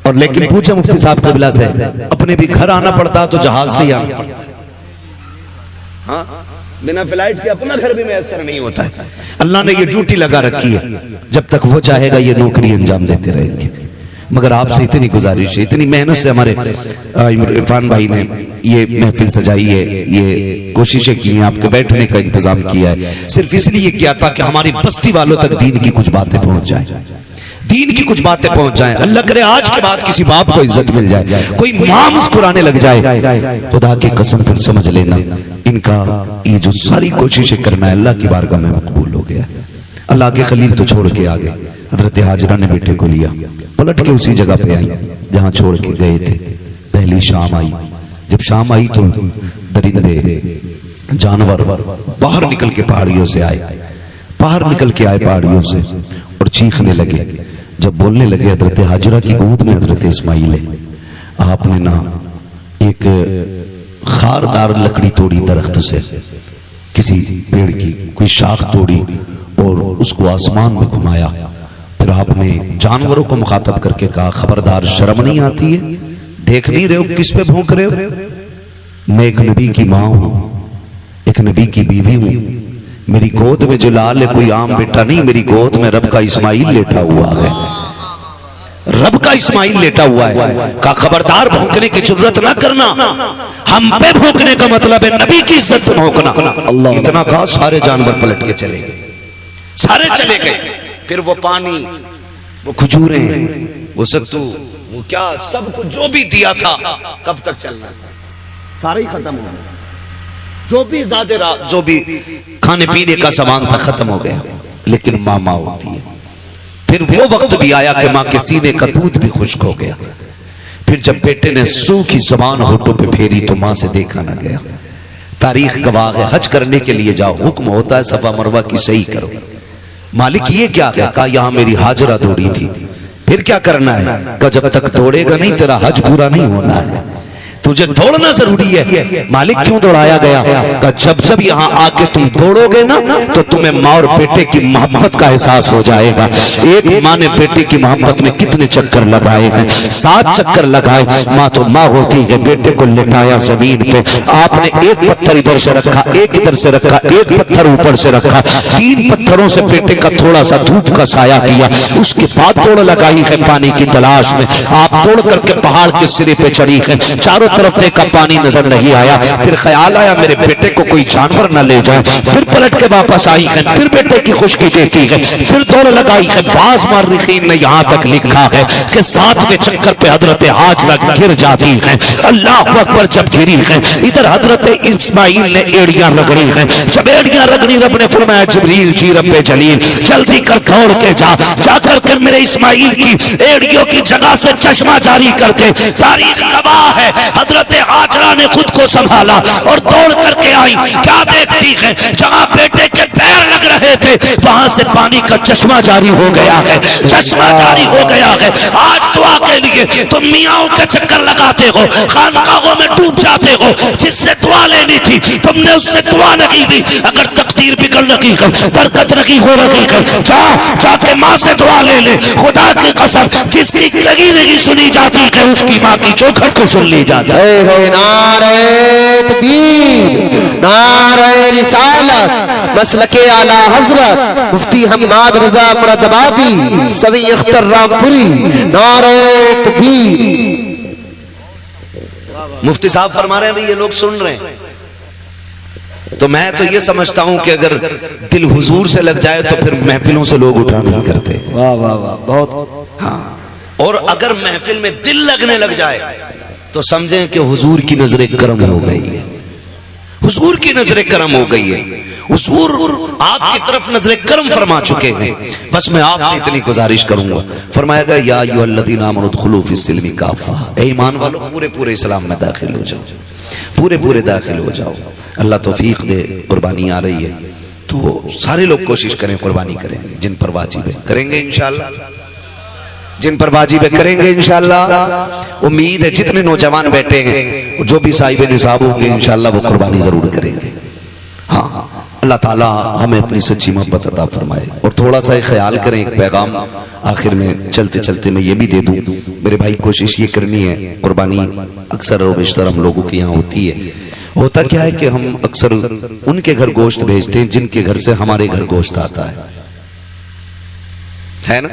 اور لیکن پوچھا مفتی صاحب قبلہ سے، اپنے بھی گھر آنا پڑتا تو جہاز سے ہی آنا پڑتا، ہاں بنا فلائٹ کے اپنا گھر بھی میسر نہیں ہوتا ہے۔ اللہ نے یہ ڈیوٹی لگا رکھی ہے، جب تک وہ چاہے گا یہ نوکری انجام دیتے رہیں گے۔ مگر آپ سے اتنی گزارش ہے، اتنی محنت سے ہمارے عرفان بھائی نے یہ محفل سجائی ہے، یہ کوششیں کی ہیں، آپ کے بیٹھنے کا انتظام کیا ہے، صرف اس لیے کیا تھا کہ ہماری بستی والوں تک دین کی کچھ باتیں پہنچ جائیں، دین کی کچھ باتیں پہنچ جائیں۔ اللہ کرے آج کے بعد کسی باپ کو عزت مل جائے، کوئی ماں مسکرانے لگ جائے، خدا کی قسم پھر سمجھ لینا ان کا یہ جو ساری کوششیں کرنا ہے اللہ کی بارگاہ میں مقبول ہو گیا۔ اللہ کے خلیل تو چھوڑ کے آگے، حضرت ہاجرہ نے بیٹے کو لیا، پلٹ کے اسی جگہ پہ آئی جہاں چھوڑ کے گئے تھے۔ پہلی شام آئی، جب شام آئی تو درندے جانور باہر نکل کے پہاڑیوں سے آئے، باہر نکل کے آئے پہاڑیوں سے اور چیخنے لگے۔ جب بولنے لگے حضرت ہاجرہ کی گود میں حضرت اسماعیل ہے، آپ نے نا ایک خاردار لکڑی توڑی درخت سے، کسی پیڑ کی کوئی شاخ توڑی اور اس کو آسمان میں گھمایا پھر آپ نے جانوروں کو مخاطب کر کے کہا خبردار شرم نہیں آتی ہے؟ دیکھ نہیں رہے ہو کس پہ بھونک رہے ہو؟ میں ایک نبی کی ماں ہوں، ایک نبی کی بیوی ہوں، میری گود میں جو لال ہے کوئی عام بیٹا نہیں، میری گود میں رب کا اسماعیل لیٹا ہوا ہے، رب کا اسماعیل لیٹا ہوا ہے۔ کہا خبردار بھونکنے کی ضرورت نہ کرنا، ہم پہ بھونکنے کا مطلب ہے نبی کی عزت پہ بھونکنا۔ اتنا کہا سارے جانور پلٹ کے چلے گئے، سارے چلے گئے۔ پھر وہ پانی، وہ کھجوریں، وہ ستو، وہ کیا سب کچھ جو بھی دیا تھا کب تک چلنا تھا، سارے ہی ختم ہو گئے، جو بھی زیادہ جو بھی کھانے پینے کا سامان تھا ختم ہو گیا۔ لیکن ماں ہوتی ہے، پھر وہ وقت بھی آیا کہ ماں کے سینے کا دودھ بھی خشک ہو گیا۔ پھر جب بیٹے نے سو کی زبان ہونٹوں پہ پھیری تو ماں سے دیکھا نہ گیا۔ تاریخ گواہ ہے، حج کرنے کے لیے جاؤ، حکم ہوتا ہے صفا مروہ کی صحیح کرو۔ مالک یہ کیا ہے؟ کہا یہاں میری ہاجرہ دوڑی تھی۔ پھر کیا کرنا ہے؟ کہا جب تک دوڑے گا نہیں تیرا حج پورا نہیں ہونا ہے، تجھے دوڑنا ضروری ہے۔ مالک کیوں دوڑایا گیا؟ کہ جب جب یہاں آ کے تم دوڑو گے نا تو تمہیں ماں اور بیٹے کی محبت کا احساس ہو جائے گا۔ ایک ماں نے بیٹے کی محبت میں کتنے چکر لگائے ہیں؟ 7 چکر لگائے۔ ماں تو ماں ہوتی ہے، بیٹے کو لٹایا زمین پہ، آپ نے ایک پتھر ادھر سے رکھا، ایک ادھر سے رکھا، ایک پتھر اوپر سے رکھا، 3 پتھروں سے بیٹے کا تھوڑا سا دھوپ کا سایہ کیا۔ اس کے بعد دوڑ لگائی ہے پانی کی تلاش میں۔ آپ دوڑ کر کے پہاڑ کے سرے پہ چڑھی ہے، چاروں طرف دیکھا پانی نظر نہیں آیا۔ پھر خیال آیا میرے بیٹے کو کوئی جانور نہ لے جائے۔ پھر پلٹ کے واپس آئی ہے، پھر بیٹے کی خشکی دیکھی ہے، پھر دوڑ لگائی ہے۔ بعض مورخین نے یہاں تک لکھا ہے کہ 7ویں چکر پہ حضرت ہاجرہ گر جاتی ہے۔ اللہ اکبر، جب گری ہے ادھر حضرت اسماعیل نے ایڑیاں رگڑی ہیں۔ جب ایڑیاں رگڑی رب نے فرمایا جبریل جی رب جلیل جلدی کر دوڑ کے جا کر کے میرے اسماعیل کی ایڑیوں کی جگہ سے چشمہ جاری کر کے۔ تاریخ گواہ ہے حضرت ہاجرہ نے خود کو سنبھالا اور دوڑ کر کے آئی۔ کیا دیکھتی ہے؟ جہاں بیٹے کے پیر لگ رہے تھے وہاں سے پانی کا چشمہ جاری ہو گیا ہے، چشمہ جاری ہو گیا ہے۔ آج دعا کے لیے تم میاں کے چکر لگاتے ہو، خانقاہوں میں ڈوب جاتے ہو، جس سے دعا لینی تھی تم نے اس سے دعا نہیں دی۔ اگر تقدیر بگڑ رہی ہے، برکت نہیں ہو رہی ہے، جا کے ماں سے دعا لے لے۔ خدا کی قسم جس کی کہیں نہیں سنی جاتی ہے اس کی ماں کی چوکھٹ کو سن لی جاتی ہے۔ نعرہ تکبیر، نعرہ رسالت، مسلک اعلی حضرت مفتی حماد رضا مرادآبادی سوی اختر رامپوری، نعرہ تکبیر۔ مفتی صاحب فرما رہے ہیں یہ لوگ سن رہے ہیں، تو میں تو یہ سمجھتا ہوں کہ اگر دل حضور سے لگ جائے تو پھر محفلوں سے لوگ اٹھا نہیں کرتے۔ واہ واہ واہ، بہت ہاں، اور اگر محفل میں دل لگنے لگ جائے تو سمجھیں کہ حضور کی نظر کرم ہو گئی ہے، حضور کی نظر کرم ہو گئی ہے، حضور آپ کی طرف نظر کرم فرما چکے ہیں۔ بس میں آپ سے اتنی گزارش کروں گا، فرمایا گا یا ایھا الذین آمنوا ادخلوا فی السلم کافہ، اے ایمان والو پورے اسلام میں داخل ہو جاؤ، پورے داخل ہو جاؤ۔ اللہ توفیق دے، قربانی آ رہی ہے تو سارے لوگ کوشش کریں، قربانی کریں، جن پر واجب ہے کریں گے انشاءاللہ، جن پر واجب ہے کریں گے انشاءاللہ۔ امید ہے جتنے نوجوان بیٹھے ہیں جو بھی صاحب نصاب ہوں گے انشاءاللہ وہ قربانی ضرور کریں گے۔ ہاں، اللہ تعالیٰ ہمیں اپنی سچی محبت عطا فرمائے۔ اور تھوڑا سا خیال کریں، ایک پیغام آخر میں چلتے میں یہ بھی دے دوں، میرے بھائی کوشش یہ کرنی ہے، قربانی اکثر و بیشتر ہم لوگوں کے یہاں ہوتی ہے، ہوتا کیا ہے کہ ہم اکثر ان کے گھر گوشت بھیجتے ہیں جن کے گھر سے ہمارے گھر گوشت آتا ہے نا،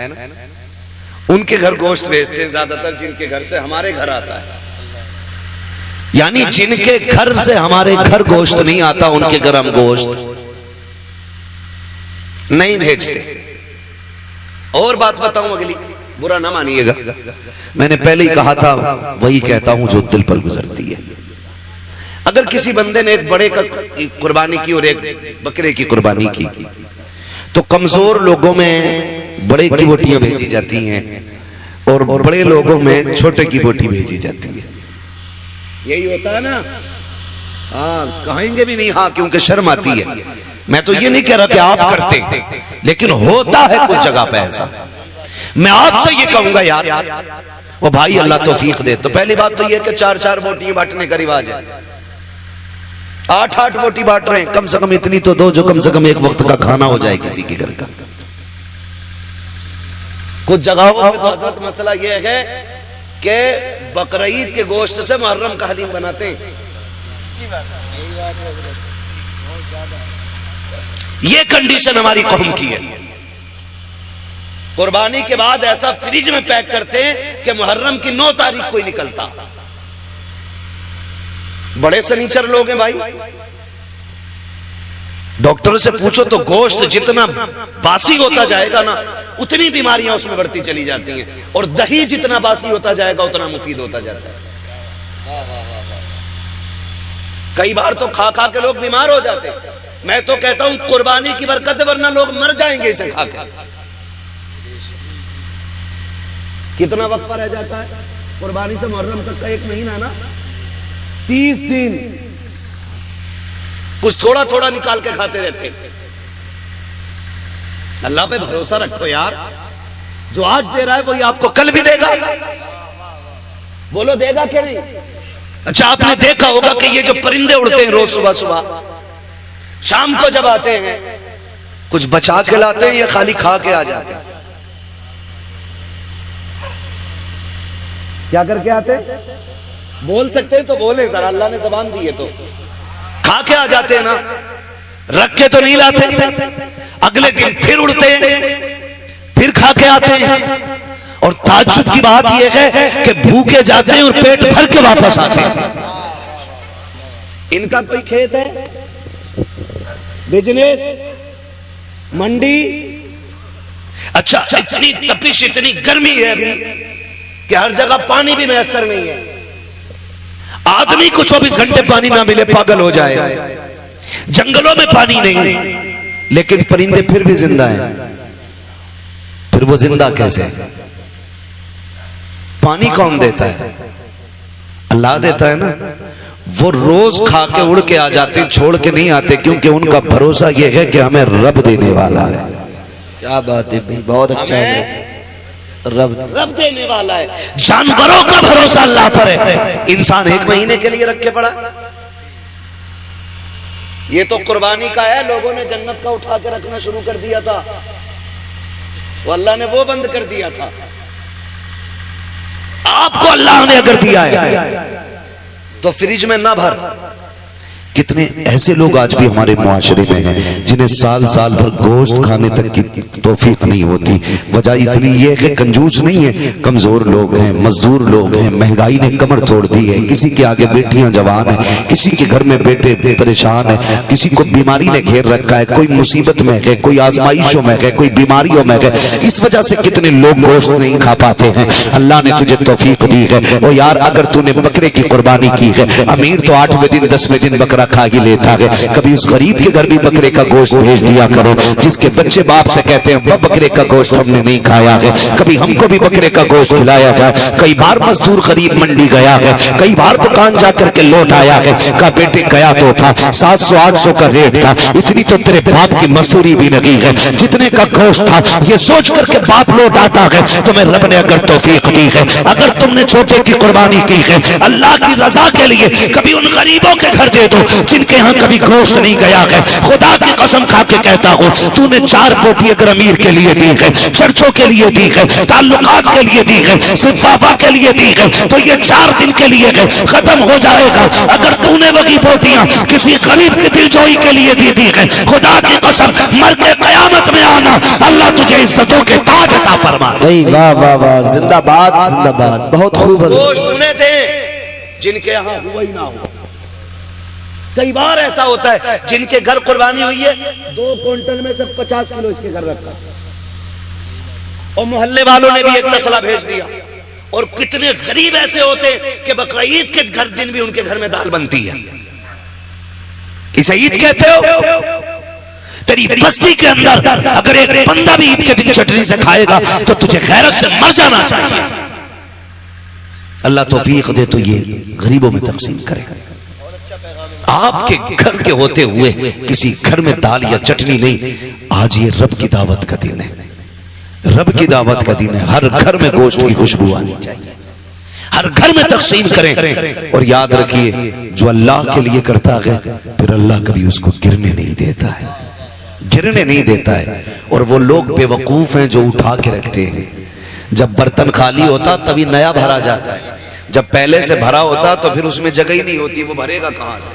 ان کے گھر گوشت بھیجتے ہیں زیادہ تر جن کے گھر سے ہمارے گھر آتا ہے، یعنی جن کے گھر سے ہمارے گھر گوشت نہیں آتا ان کے گھر ہم گوشت نہیں بھیجتے۔ اور بات بتاؤں اگلی، برا نہ مانیے گا، میں نے پہلے ہی کہا تھا وہی کہتا ہوں جو دل پر گزرتی ہے۔ اگر کسی بندے نے ایک بڑے کا قربانی کی اور ایک بکرے کی قربانی کی تو کمزور لوگوں میں بڑے کی بوٹیاں بھیجی جاتی ہیں اور بڑے لوگوں میں چھوٹے کی بوٹی بھیجی جاتی ہے، یہی ہوتا ہے نا؟ ہاں، کہیں گے بھی نہیں ہاں، کیونکہ شرم آتی ہے۔ میں تو یہ نہیں کہہ رہا کہ آپ کرتے ہیں، لیکن ہوتا ہے کچھ جگہ پہ ایسا۔ میں آپ سے یہ کہوں گا یار وہ بھائی اللہ توفیق دے، تو پہلی بات تو یہ کہ 4 بوٹیاں بانٹنے کا رواج ہے، 8 بوٹی بانٹ رہے ہیں، کم سے کم اتنی تو دو جو کم سے کم ایک وقت کا کھانا ہو جائے کسی کے گھر کا۔ کچھ جگہوں پہ تو حضرت مسئلہ یہ ہے کہ بقرعید کے گوشت سے محرم کا حلیم بناتے ہیں. یہ کنڈیشن ہماری قوم کی ہے. قربانی کے بعد ایسا فریج میں پیک کرتے ہیں کہ محرم کی 9 تاریخ کو ہی نکلتا. بڑے سنیچر لوگ ہیں بھائی. ڈاکٹر سے پوچھو تو گوشت جتنا باسی ہوتا جائے گا نا اتنی بیماریاں اس میں بڑھتی چلی جاتی ہیں, اور دہی جتنا باسی ہوتا جائے گا اتنا مفید ہوتا جاتا ہے. کئی بار تو کھا کھا کے لوگ بیمار ہو جاتے ہیں. میں تو کہتا ہوں قربانی کی برکت ہے, ورنہ لوگ مر جائیں گے اسے کھا کے. کتنا وقفہ رہ جاتا ہے قربانی سے محرم تک کا؟ 1 مہینہ نا, 30 دن کچھ تھوڑا تھوڑا نکال کے کھاتے رہتے. اللہ پہ بھروسہ رکھو یار, جو آج دے رہا ہے وہی آپ کو کل بھی دے گا. بولو دے گا کہ نہیں؟ اچھا آپ نے دیکھا ہوگا کہ یہ جو پرندے اڑتے ہیں روز صبح صبح, شام کو جب آتے ہیں کچھ بچا کے لاتے ہیں یا خالی کھا کے آ جاتے ہیں؟ کیا کر کے آتے؟ بول سکتے ہیں تو بولیں ذرا, اللہ نے زبان دی ہے تو. کھا کے آ جاتے ہیں نا, رکھ کے تو نہیں لاتے. اگلے دن پھر اڑتے ہیں, پھر کھا کے آتے ہیں. اور تعجب کی بات یہ ہے کہ بھوکے جاتے ہیں اور پیٹ بھر کے واپس آتے ہیں. ان کا کوئی کھیت ہے, بزنس, منڈی؟ اچھا اتنی تپش اتنی گرمی ہے ابھی کہ ہر جگہ پانی بھی میسر نہیں ہے. آدمی کو 24 گھنٹے پانی نہ ملے پاگل ہو جائے. جنگلوں میں پانی نہیں, لیکن پرندے پھر بھی زندہ ہیں. پھر وہ زندہ کیسے؟ پانی کون دیتا ہے؟ اللہ دیتا ہے نا. وہ روز کھا کے اڑ کے آ جاتے ہیں, چھوڑ کے نہیں آتے, کیونکہ ان کا بھروسہ یہ ہے کہ ہمیں رب دینے والا ہے. کیا بات ہے بھائی, بہت اچھا ہے. رب دینے والا ہے. جانوروں کا بھروسہ اللہ پر ہے, انسان 1 مہینے کے لیے رکھ کے پڑا. یہ تو قربانی کا ہے, لوگوں نے جنت کا اٹھا کے رکھنا شروع کر دیا تھا, وہ اللہ نے وہ بند کر دیا تھا. آپ کو اللہ نے اگر دیا ہے تو فریج میں نہ بھر. کتنے ایسے لوگ آج بھی ہمارے معاشرے میں ہیں جنہیں سال سال بھر گوشت کھانے تک کی توفیق نہیں ہوتی. وجہ اتنی یہ کہ کنجوس نہیں ہے, کمزور لوگ ہیں, مزدور لوگ ہیں, مہنگائی نے کمر توڑ دی ہے. کسی کے آگے بیٹیاں جوان ہیں, کسی کے گھر میں بیٹے پریشان ہیں, کسی کو بیماری نے گھیر رکھا ہے, کوئی مصیبت میں ہے, کوئی آزمائشوں میں ہے, کوئی بیماریوں میں ہے. اس وجہ سے کتنے لوگ گوشت نہیں کھا پاتے ہیں. اللہ نے تجھے توفیق دی ہے. او یار اگر تو نے بکرے کی قربانی کی ہے, امیر تو 8ویں دن 10ویں دن بکرا کھا ہی لیتا ہے. کبھی اس غریب کے گھر بھی بکرے کا گوشت بھیج دیا کرو, جس کے بچے باپ سے کہتے ہیں بکرے کا گوشت ہم نے نہیں کھایا ہے, کبھی ہم کو بھی بکرے کا گوشت کھلایا جائے. کئی بار مزدور غریب منڈی گیا ہے, کئی بار دکان جا کر کے لوٹ آیا ہے, کہا بیٹے گیا تو تھا 700-800 کا ریٹ تھا, اتنی تو تیرے باپ کی مزدوری بھی لگی ہے, جتنے کا گوشت تھا. یہ سوچ کر کے باپ لوٹ آتا ہے. تمہیں رب نے اگر توفیق دی ہے, اگر تم نے چھوٹے کی قربانی کی ہے اللہ کی رضا کے لیے, کبھی ان غریبوں کے گھر دے دو جن کے ہاں کبھی گوشت نہیں گیا ہے. خدا کی قسم کھا کے کہتا ہوں, تو نے 4 بوٹی اگر امیر کے لیے دی ہے, چرچوں کے لیے دی ہے, تعلقات کے لیے دی ہے, صفافہ کے لیے دی ہے, تو یہ 4 دن کے لیے ہے, ختم ہو جائے گا. اگر تو نے وہی بوٹیاں کسی غریب کی دلجوئی کے لیے دی ہے, خدا کی قسم مر کے قیامت میں آنا, اللہ تجھے عزتوں کے تاج عطا فرما دے. واہ واہ واہ, زندہ باد زندہ باد, بہت خوب. گوشت انہیں دے جن کے یہاں ہوا ہی نہ ہو. کئی بار ایسا ہوتا ہے جن کے گھر قربانی ہوئی ہے 2 کوئنٹل میں سے 50 کلو اس کے گھر رکھا, اور محلے والوں نے بھی ایک تسلا بھیج دیا. اور کتنے غریب ایسے ہوتے ہیں کہ بقرعید کے گھر دن بھی ان کے گھر میں دال بنتی ہے. اسے عید کہتے ہو؟ تیری بستی کے اندر اگر ایک بندہ بھی عید کے دن چٹنی سے کھائے گا تو تجھے غیرت سے مر جانا چاہیے. اللہ توفیق دے تو یہ غریبوں میں تقسیم کرے. آپ کے گھر کے ہوتے ہوئے کسی گھر میں دال یا چٹنی نہیں. آج یہ رب کی دعوت کا دن ہے, رب کی دعوت کا دن ہے. ہر گھر میں گوشت کی خوشبو آنی چاہیے, ہر گھر میں تقسیم کریں. اور یاد رکھیے جو اللہ کے لیے کرتا ہے پھر اللہ کبھی اس کو گرنے نہیں دیتا ہے, گرنے نہیں دیتا ہے. اور وہ لوگ بے وقوف ہیں جو اٹھا کے رکھتے ہیں, جب برتن خالی ہوتا تبھی نیا بھرا جاتا ہے، جب پہلے سے بھرا ہوتا تو پھر اس میں جگہ ہی نہیں ہوتی، وہ بھرے گا کہاں سے؟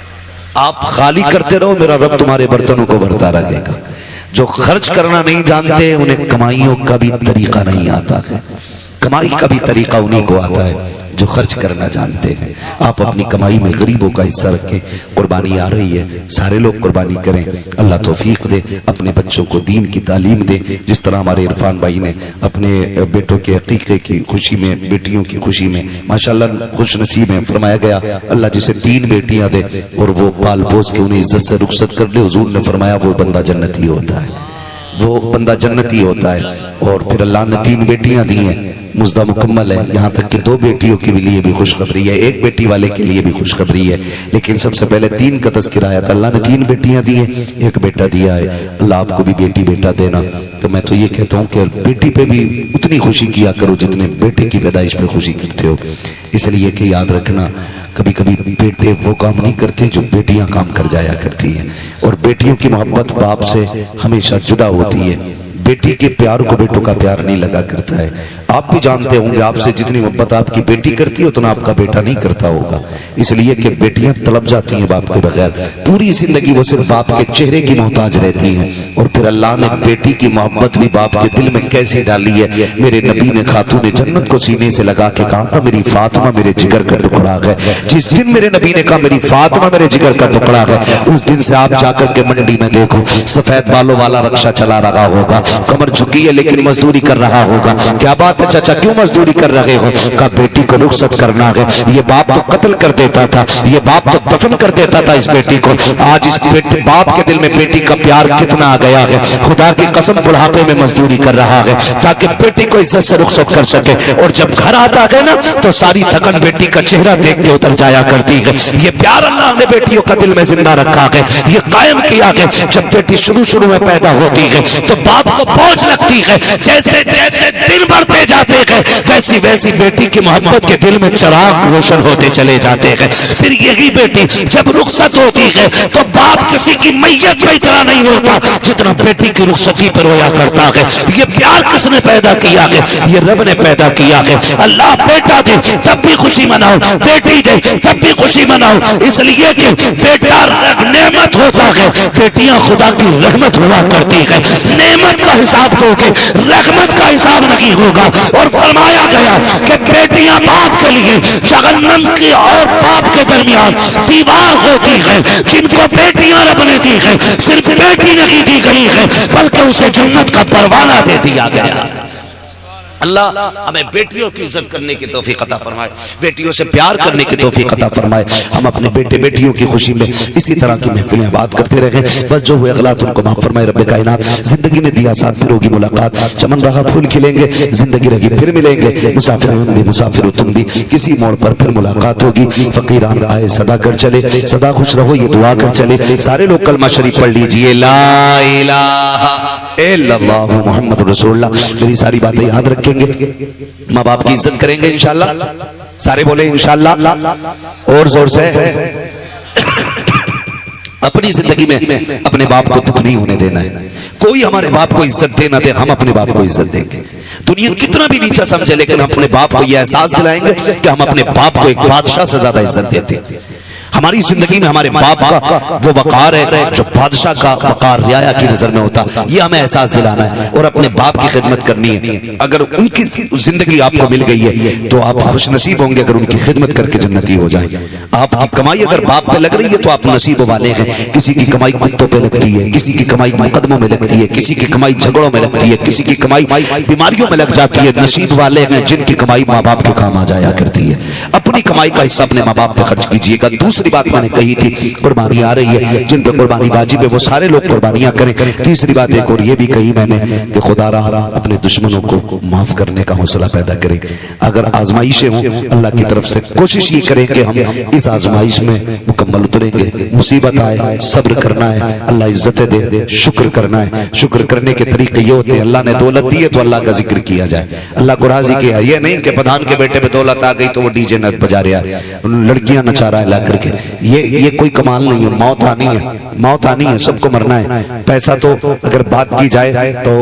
آپ خالی کرتے رہو، میرا رب تمہارے برتنوں کو بھرتا رکھے گا۔ جو خرچ کرنا نہیں جانتے انہیں کمائیوں کا بھی طریقہ نہیں آتا ہے، کمائی کا بھی طریقہ انہیں کو آتا ہے جو خرچ کرنا جانتے ہیں۔ آپ اپنی کمائی میں غریبوں کا حصہ رکھیں، قربانی آ رہی ہے، سارے لوگ قربانی کریں، اللہ توفیق دے، اپنے بچوں کو دین کی تعلیم دے، جس طرح ہمارے عرفان بھائی نے اپنے بیٹوں کے عقیقے کی خوشی میں، بیٹیوں کی خوشی میں ماشاءاللہ خوش نصیب ہیں، فرمایا گیا اللہ جسے 3 بیٹیاں دے اور وہ پال پوس کے انہیں عزت سے رخصت کر لے، حضور نے فرمایا وہ بندہ جنتی ہوتا ہے، وہ بندہ جنتی ہوتا ہے۔ اور پھر اللہ نے 3 بیٹیاں دی ہیں، مزدہ مکمل ہے، یہاں تک کہ 2 بیٹیوں کے لیے بھی خوشخبری ہے، 1 بیٹی والے کے لیے بھی خوشخبری ہے، لیکن سب سے پہلے 3 کا تذکرہ آیا تھا۔ اللہ نے 3 بیٹیاں دی ہیں، 1 بیٹا دیا ہے، اللہ آپ کو بھی بیٹی بیٹا دینا۔ تو میں تو یہ کہتا ہوں کہ بیٹی پہ بھی اتنی خوشی کیا کرو جتنے بیٹے کی پیدائش پہ خوشی کرتے ہو، اس لیے کہ یاد رکھنا کبھی کبھی بیٹے وہ کام نہیں کرتے جو بیٹیاں کام کر جایا کرتی ہیں، اور بیٹیوں کی محبت باپ سے ہمیشہ جدا ہوتی ہے، بیٹی کے پیار کو بیٹوں کا پیار نہیں لگا کرتا ہے۔ آپ بھی جانتے ہوں گے آپ سے جتنی محبت آپ کی بیٹی کرتی ہے اتنا آپ کا بیٹا نہیں کرتا ہوگا، اس لیے کہ بیٹیاں طلب جاتی ہیں باپ کے بغیر، پوری زندگی وہ صرف باپ کے چہرے کی محتاج رہتی ہیں۔ اور پھر اللہ نے بیٹی کی محبت بھی باپ کے دل میں کیسے ڈالی ہے، میرے نبی نے خاتون جنت کو سینے سے لگا کے کہا تھا میری فاطمہ میرے جگر کا ٹکڑا ہے۔ جس دن میرے نبی نے کہا میری فاطمہ میرے جگر کا ٹکڑا ہے، اس دن سے آپ جا کر کے منڈی میں دیکھو سفید بالوں والا رکشہ چلا رہا ہوگا، کمر جھکی ہے لیکن مزدوری کر رہا ہوگا۔ کیا بات ہے چچا کیوں مزدوری کر رہے ہو؟ کہا بیٹی کو رخصت کرنا ہے، یہ باپ تو قتل کر دیتا تھا، یہ باپ تو دفن کر دیتا تھا اس بیٹی کو، آج اس باپ کے دل میں بیٹی کا پیار کتنا آ گیا ہے، خدا کی قسم بڑھاپے میں مزدوری کر رہا ہے تاکہ بیٹی کو عزت سے رخصت کر سکے، اور جب گھر آتا ہے نا تو ساری تھکن بیٹی کا چہرہ دیکھ کے اتر جایا کرتی ہے۔ یہ پیار اللہ نے بیٹیوں کا دل میں زندہ رکھا ہے، یہ قائم کیا ہے۔ جب بیٹی شروع میں پیدا ہوتی ہے تو باپ کو بوجھ لگتی ہے، جیسے جیسے دن بڑھتے جاتے ہیں ویسی ویسی بیٹی کی محبت کے دل میں چراغ روشن ہوتے چلے جاتے ہیں۔ پھر یہی بیٹی جب رخصت ہوتی ہے تو باپ کسی کی میت پہ اتنا نہیں ہوتا جتنا بیٹی کی رخصتی پر رویا کرتا ہے۔ یہ پیار کس نے پیدا کیا ہے؟ یہ رب نے پیدا کیا ہے۔ اللہ بیٹا دے تب بھی خوشی مناؤ، بیٹی دے تب بھی خوشی مناؤ، اس لیے کہ بیٹا نعمت ہوتا ہے، بیٹیاں خدا کی رحمت ہوا کرتی ہے۔ نعمت کا حساب دو گے، رحمت کا حساب نہیں ہوگا۔ اور فرمایا گیا کہ بیٹیاں باپ کے لیے جہنم کی اور باپ کے درمیان دیوار ہوتی ہے، جن کو بیٹیاں رب نے دی ہے، صرف بیٹی نہیں دی گئی ہے بلکہ اسے جنت کا پروانہ دے دیا گیا۔ اللہ ہمیں بیٹیوں کی عزت کرنے کی توفیق عطا فرمائے، بیٹیوں سے پیار کرنے کی توفیق عطا فرمائے۔ ہم اپنے بیٹے بیٹیوں کی خوشی میں اسی طرح کی محفلیں بات کرتے رہیں، بس جو ہوئے غلط ان کو معاف فرمائے رب کائنات۔ زندگی نے دیا ساتھ پھر ہوگی ملاقات، چمن رہا پھول کھلیں گے، زندگی رہی پھر ملیں گے، مسافر ہم بھی مسافر تم بھی، کسی موڑ پر پھر ملاقات ہوگی۔ فقیران آئے صدا کر چلے، صدا خوش رہو یہ دعا کر چلے۔ سارے لوگ کلمہ شریف پڑھ لیجئے، لا الہ الا اللہ محمد رسول اللہ۔ میری ساری باتیں یاد رکھیں گے، ماں باپ کی عزت کریں گے انشاءاللہ، سارے بولے انشاءاللہ اور زور سے۔ اپنی زندگی میں اپنے باپ کو دکھ نہیں ہونے دینا ہے، کوئی ہمارے باپ کو عزت دے نہ دے، ہم اپنے باپ کو عزت دیں گے۔ دنیا کتنا بھی نیچا سمجھے لیکن ہم اپنے باپ کو یہ احساس دلائیں گے کہ ہم اپنے باپ کو ایک بادشاہ سے زیادہ عزت دیتے ہیں۔ ہماری زندگی میں ہمارے باپ کا وہ وقار ہے جو بادشاہ کا وقار رعایا کی نظر میں ہوتا، یہ ہمیں احساس دلانا ہے اور اپنے باپ کی خدمت کرنی ہے۔ اگر ان کی زندگی آپ کو مل گئی ہے تو آپ خوش نصیب ہوں گے اگر ان کی خدمت کر کے جنتی ہو جائیں۔ آپ کی کمائی اگر باپ پہ لگ رہی ہے تو آپ نصیب والے ہیں۔ کسی کی کمائی کتوں پہ لگتی ہے، کسی کی کمائی مقدموں میں لگتی ہے، کسی کی کمائی جھگڑوں میں لگتی ہے، کسی کی کمائی بیماریوں میں لگ جاتی ہے۔ نصیب والے ہیں جن کی کمائی ماں باپ کے کام آ جایا کرتی ہے۔ اپنی کمائی کا حصہ اپنے ماں باپ پہ خرچ کیجیے گا۔ دوسری بات میں نے کہی تھی قربانی آ رہی ہے، جن پہ قربانی واجب ہے وہ سارے لوگ قربانیاں کریں۔ تیسری بات ایک اور یہ بھی کہی میں نے کہ خدا را اپنے دشمنوں کو معاف کرنے کا حوصلہ پیدا کرے۔ اگر آزمائشیں ہوں اللہ کی طرف سے کوشش یہ کریں کہ ہم اس آزمائش میں مکمل اتریں گے۔ مصیبت آئے صبر کرنا ہے، اللہ عزتیں دے شکر کرنا ہے۔ شکر کرنے کے طریقے یہ ہوتے ہیں، اللہ نے دولت دی ہے تو اللہ کا ذکر کیا جائے، اللہ کو راضی کیا۔ یہ نہیں کہ پٹھان کے بیٹے پہ دولت آ گئی تو وہ ڈی جے نت بجا رہا ہے، لڑکیاں نچا رہا ہے لا کر کے، یہ کوئی کمال نہیں ہے۔ موت آنی ہے، موت آنی ہے، سب کو مرنا ہے۔ پیسہ تو اگر بات کی جائے تو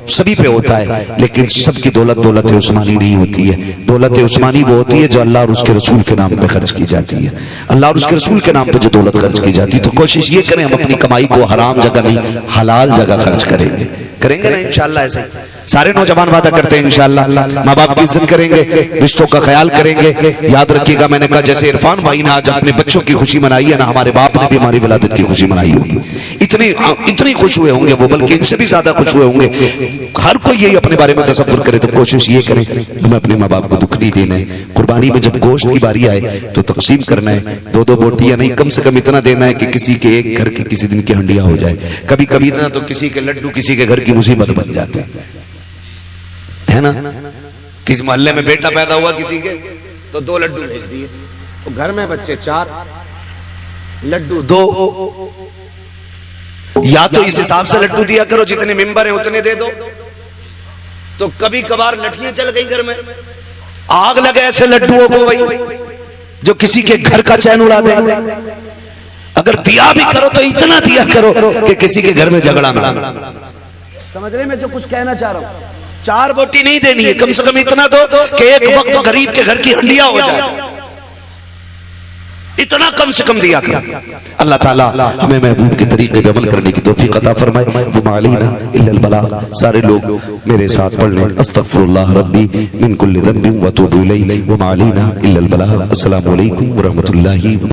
سبھی پہ ہوتا ہے، لیکن سب کی دولت دولت عثمانی نہیں ہوتی ہے. دولت عثمانی وہ ہوتی ہے جو اللہ اور اس کے رسول کے نام پہ خرچ کی جاتی ہے. اللہ اور اس کے رسول کے نام پہ جو دولت خرچ کی جاتی ہے، تو کوشش یہ کریں ہم اپنی کمائی کو حرام جگہ نہیں حلال جگہ خرچ کریں گے نا انشاءاللہ. ایسے سارے نوجوان وعدہ کرتے ہیں انشاءاللہ ماں باپ کی عزت کریں گے، رشتوں کا خیال کریں گے. یاد رکھیے گا، میں نے کہا جیسے عرفان بھائی نے آج اپنے بچوں کی خوشی منائی ہے نا، ہمارے باپ نے بھی ہماری ولادت کی خوشی منائی ہوگی. اتنی خوش ہوئے ہوں گے وہ، بلکہ ان سے بھی زیادہ خوش ہوئے ہوں گے. ہر کوئی یہی اپنے بارے میں تصور کرے تو کوشش یہ کریں ہمیں اپنے ماں باپ کو دکھ نہیں دینا ہے. قربانی میں جب گوشت کی باری آئے تو تقسیم کرنا ہے، 2 بوٹیاں نہیں، کم سے کم اتنا دینا ہے کہ کسی کے ایک گھر کی کسی دن کی ہنڈیاں ہو جائے. کبھی کبھی اتنا تو کسی کے لڈو کسی کے گھر کی مصیبت بن جاتے ہے نا. کسی محلے میں بیٹا پیدا ہوا کسی کے تو 2 لڈو بھیج دیے، گھر میں بچے 4 لڈو 2. یا تو اس حساب سے لڈو دیا کرو جتنے ممبر ہیں اتنے دے دو. تو کبھی کبھار لٹھیاں چل گئی گھر میں، آگ لگے ایسے لڈوؤں کو بھائی جو کسی کے گھر کا چین اڑا دے. اگر دیا بھی کرو تو اتنا دیا کرو کہ کسی کے گھر میں جھگڑا نہ. سمجھ رہے میں جو کچھ کہنا چاہ رہا ہوں؟ 4 بوٹی نہیں دینی ہے، کم سے کم اتنا دو کہ ایک وقت غریب کے گھر کی ہنڈیاں ہو جائے. اتنا کم سے کم دیا کرو. اللہ تعالیٰ ہمیں محبوب کے طریقے پہ عمل کرنے کی توفیق عطا فرمائے. وما علینا الا البلاغ. سارے لوگ میرے ساتھ پڑھ لیں، استغفر اللہ ربی من کل ذنب واتوب الیہ وما علینا الا البلاغ. السلام علیکم ورحمۃ اللہ.